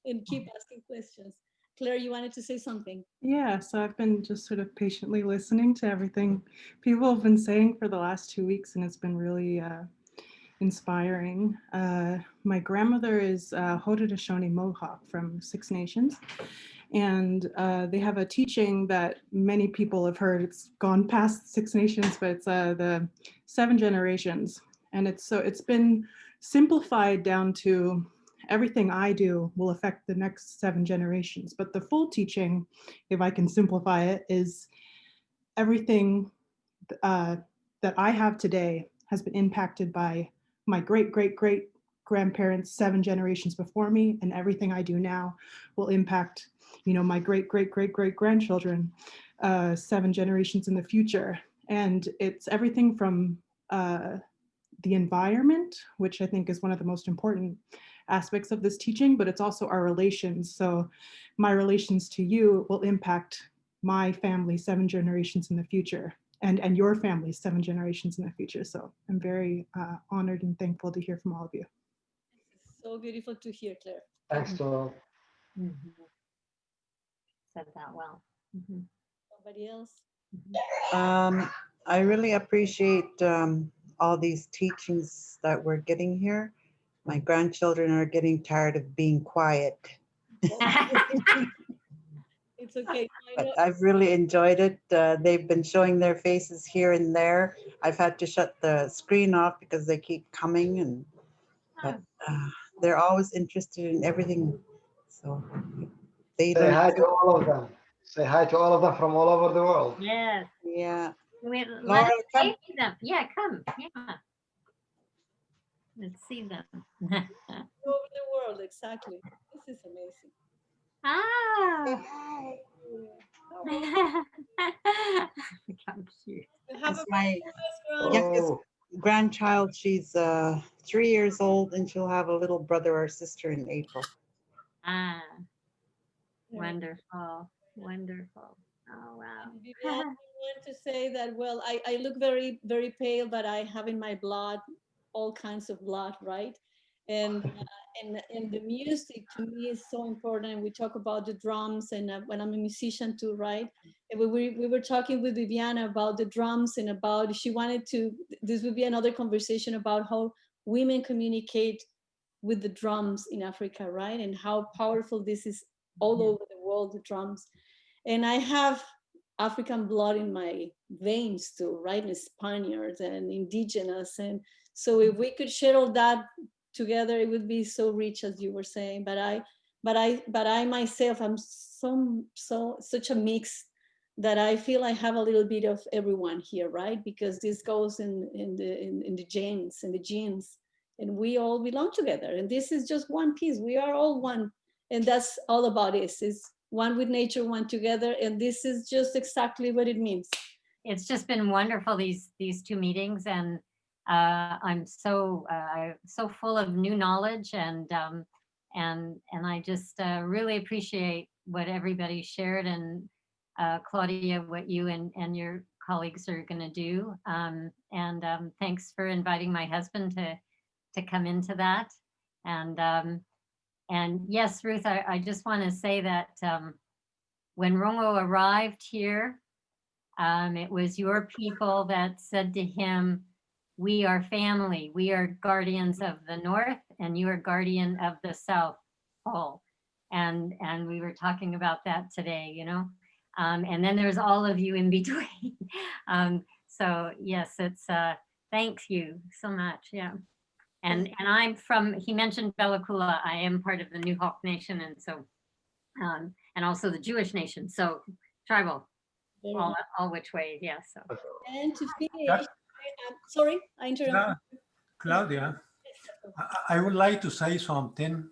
and keep asking questions. Claire, you wanted to say something? Yeah, so I've been just sort of patiently listening to everything people have been saying for the last 2 weeks, and it's been really inspiring. My grandmother is Haudenosaunee Mohawk from Six Nations, and they have a teaching that many people have heard. It's gone past Six Nations, but it's the 7 generations, and it's been simplified down to everything I do will affect the next 7 generations. But the full teaching, if I can simplify it, is everything that I have today has been impacted by my great grandparents 7 generations before me, and everything I do now will impact, my great grandchildren 7 generations in the future. And it's everything from the environment, which I think is one of the most important aspects of this teaching, but it's also our relations. So my relations to you will impact my family 7 generations in the future. and your family 7 generations in the future. So I'm very honored and thankful to hear from all of you. So beautiful to hear, Claire. Thanks to Said that well. Somebody else? I really appreciate all these teachings that we're getting here. My grandchildren are getting tired of being quiet. It's okay. But I've really enjoyed it. They've been showing their faces here and there. I've had to shut the screen off because they keep coming, but they're always interested in everything. So they say learn. hi to all of them. Say hi to all of them from all over the world. Yes. Yeah. Let Laura, us come. see them. Yeah, come. Yeah. Let's see them. Over the world, exactly. This is amazing. Ah. Hi. How cute. You have That's a my youngest Oh, grandchild. She's 3 years old, and she'll have a little brother or sister in April. Ah. Wonderful. Wonderful. Oh, wow. Vivian, I want to say that, well, I look very, very pale, but I have in my blood all kinds of blood, right? And the music to me is so important. We talk about the drums, and when I'm a musician too, right? And we were talking with Viviana about the drums and about, she wanted to, this would be another conversation about how women communicate with the drums in Africa, right? And how powerful this is all over the world, the drums. And I have African blood in my veins too, right? And Spaniards and Indigenous. And so if we could share all that together, it would be so rich, as you were saying. But I myself, I'm such a mix that I feel I have a little bit of everyone here, right? Because this goes in the genes, and we all belong together. And this is just one piece. We are all one, and that's all about it. Is one with nature, one together, and this is just exactly what it means. It's just been wonderful, these 2 meetings, and I'm so full of new knowledge, and I just really appreciate what everybody shared, and Claudia, what you and your colleagues are going to do, and thanks for inviting my husband to come into that, and yes, Ruth, I just want to say that when Rongo arrived here, it was your people that said to him, "We are family. We are guardians of the North, and you are guardian of the South Pole." And we were talking about that today, you know. And then there's all of you in between. So yes, it's thank you so much. Yeah. And I'm from, he mentioned Bella Kula. I am part of the New Hawk Nation, and so and also the Jewish nation. So tribal, all which way, yeah. So. And to finish, sorry, I interrupted. Claudia, I would like to say something.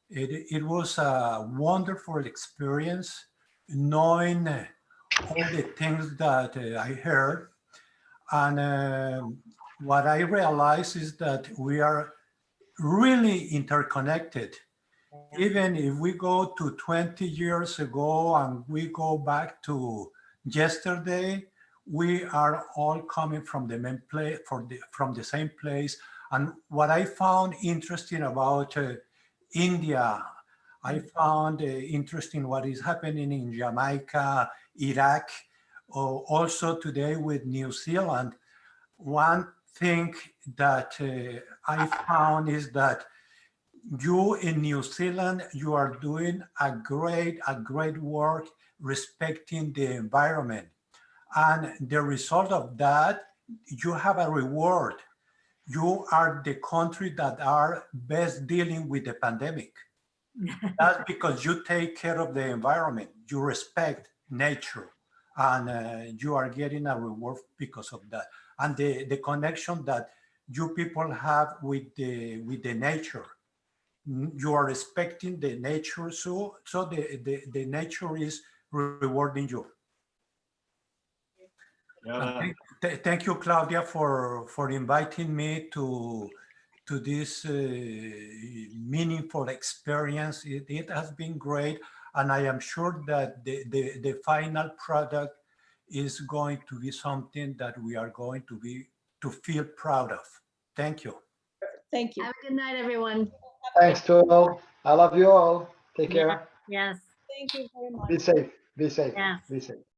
It was a wonderful experience knowing all the things that I heard. And what I realized is that we are really interconnected. Even if we go to 20 years ago and we go back to yesterday, we are all coming from the main place, from the same place. And what I found interesting about India, I found interesting what is happening in Jamaica, Iraq, also today with New Zealand. One thing that I found is that you in New Zealand, you are doing a great work respecting the environment. And the result of that, you have a reward. You are the country that are best dealing with the pandemic. That's because you take care of the environment, you respect nature, and you are getting a reward because of that. And the connection that you people have with the nature. You are respecting the nature, so the nature is rewarding you. Thank you, Claudia, for inviting me to this meaningful experience. It has been great, and I am sure that the final product is going to be something that we are going to feel proud of. Thank you. Thank you. Have a good night, everyone. Thanks to all. I love you all. Take Yeah, care. yes, Thank you very much. Be safe. Be safe. yes. Be safe.